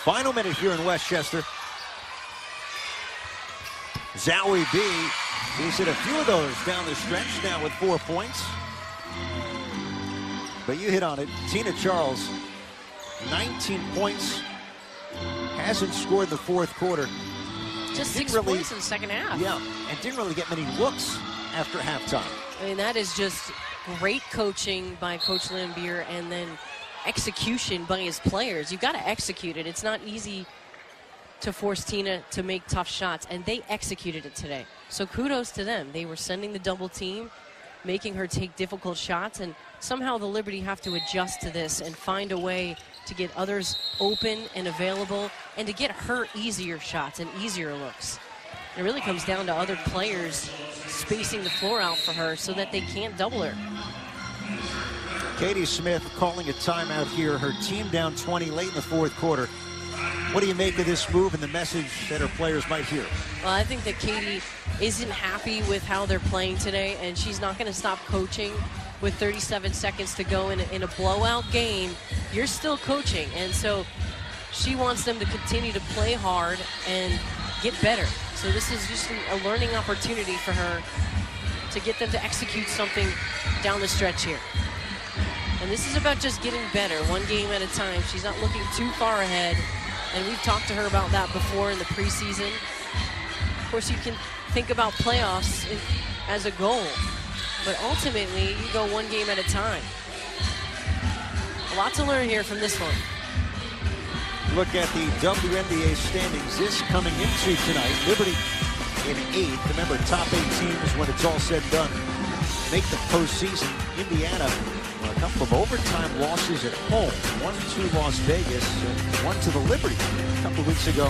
S1: Final minute here in Westchester. Zowie B, he's hit a few of those down the stretch now with 4 points. But you hit on it. Tina Charles, 19 points. Hasn't scored the fourth quarter.
S2: Just 6 points in the second half.
S1: Yeah, and didn't really get many looks after halftime.
S2: I mean, that is just great coaching by Coach Lambier, and then execution by his players. You've got to execute it. It's not easy to force Tina to make tough shots, and they executed it today. So kudos to them. They were sending the double team, making her take difficult shots, and somehow the Liberty have to adjust to this and find a way to get others open and available and to get her easier shots and easier looks. It really comes down to other players spacing the floor out for her so that they can't double her.
S1: Katie Smith calling a timeout here. Her team down 20 late in the fourth quarter. What do you make of this move and the message that her players might hear?
S2: Well, I think that Katie isn't happy with how they're playing today, and she's not going to stop coaching with 37 seconds to go in a blowout game. You're still coaching, and so she wants them to continue to play hard and get better. So this is just a learning opportunity for her to get them to execute something down the stretch here. And this is about just getting better, one game at a time. She's not looking too far ahead. And we've talked to her about that before in the preseason. Of course, you can think about playoffs as a goal, but ultimately, you go one game at a time. A lot to learn here from this one.
S1: Look at the WNBA standings. This coming into tonight. Liberty in 8th. Remember, top 8 teams, when it's all said and done, make the postseason. Indiana, a couple of overtime losses at home. 1 to Las Vegas and 1 to the Liberty. A couple of weeks ago,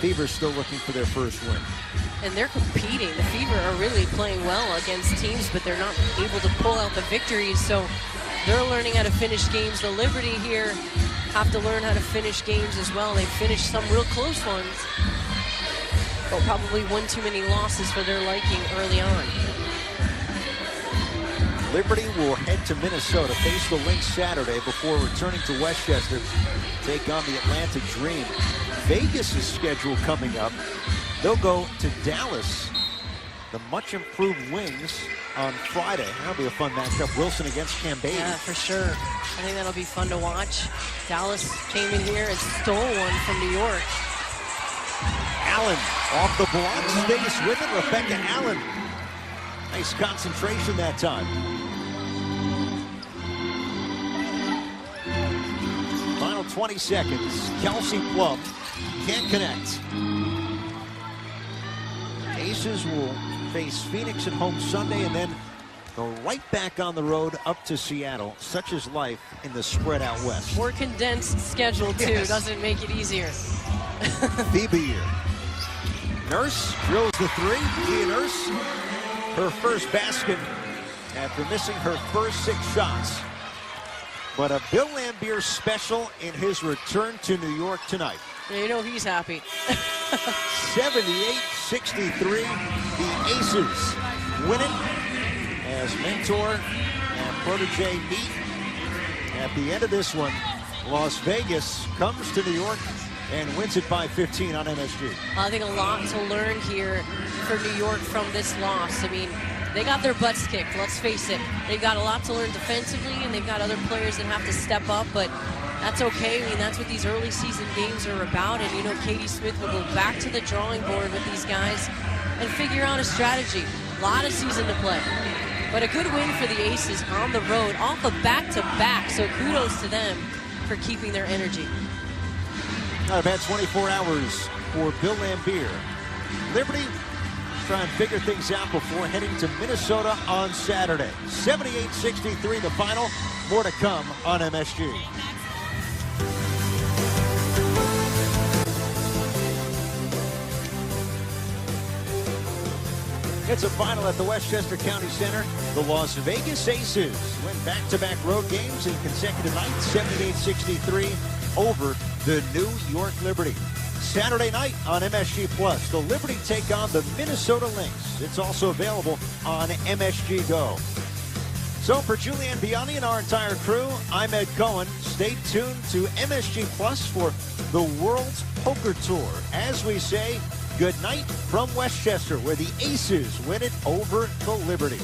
S1: Fever's still looking for their first win.
S2: And they're competing. The Fever are really playing well against teams, but they're not able to pull out the victories. So they're learning how to finish games. The Liberty here have to learn how to finish games as well. They've finished some real close ones. but probably one too many losses for their liking early on.
S1: Liberty will head to Minnesota, face the Lynx Saturday before returning to Westchester, take on the Atlanta Dream. Vegas' schedule coming up. They'll go to Dallas, the much improved Wings, on Friday. That'll be a fun matchup. Wilson against Cambage.
S2: Yeah, for sure. I think that'll be fun to watch. Dallas came in here and stole one from New York.
S1: Allen off the block, stays with it. Rebecca Allen. Nice concentration that time. Final 20 seconds. Kelsey Plum can't connect. Aces will face Phoenix at home Sunday and then go right back on the road up to Seattle. Such is life in the spread out west.
S2: More condensed schedule, too.
S1: Yes.
S2: Doesn't make it easier.
S1: Phoebe Nurse drills the three. Gia Nurse, her first basket after missing her first 6 shots. But a Bill Laimbeer special in his return to New York tonight.
S2: Yeah, you know he's happy.
S1: 78-63, the Aces win it as mentor and protege meet. At the end of this one, Las Vegas comes to New York and wins it by 15 on MSG.
S2: I think a lot to learn here for New York from this loss. I mean, they got their butts kicked, let's face it. They've got a lot to learn defensively, and they've got other players that have to step up, but that's okay. I mean, that's what these early season games are about, and you know Katie Smith will go back to the drawing board with these guys and figure out a strategy. A lot of season to play. But a good win for the Aces on the road, off a back-to-back, so kudos to them for keeping their energy.
S1: Not a bad 24 hours for Bill Laimbeer. Liberty try and figure things out before heading to Minnesota on Saturday. 78-63 the final. More to come on MSG. It's a final at the Westchester County Center. The Las Vegas Aces win back-to-back road games in consecutive nights, 78-63 over the New York Liberty. Saturday night on MSG Plus, the Liberty take on the Minnesota Lynx. It's also available on MSG Go. So for Julianne Biani and our entire crew, I'm Ed Cohen. Stay tuned to MSG Plus for the World's Poker Tour. As we say, good night from Westchester, where the Aces win it over the Liberty.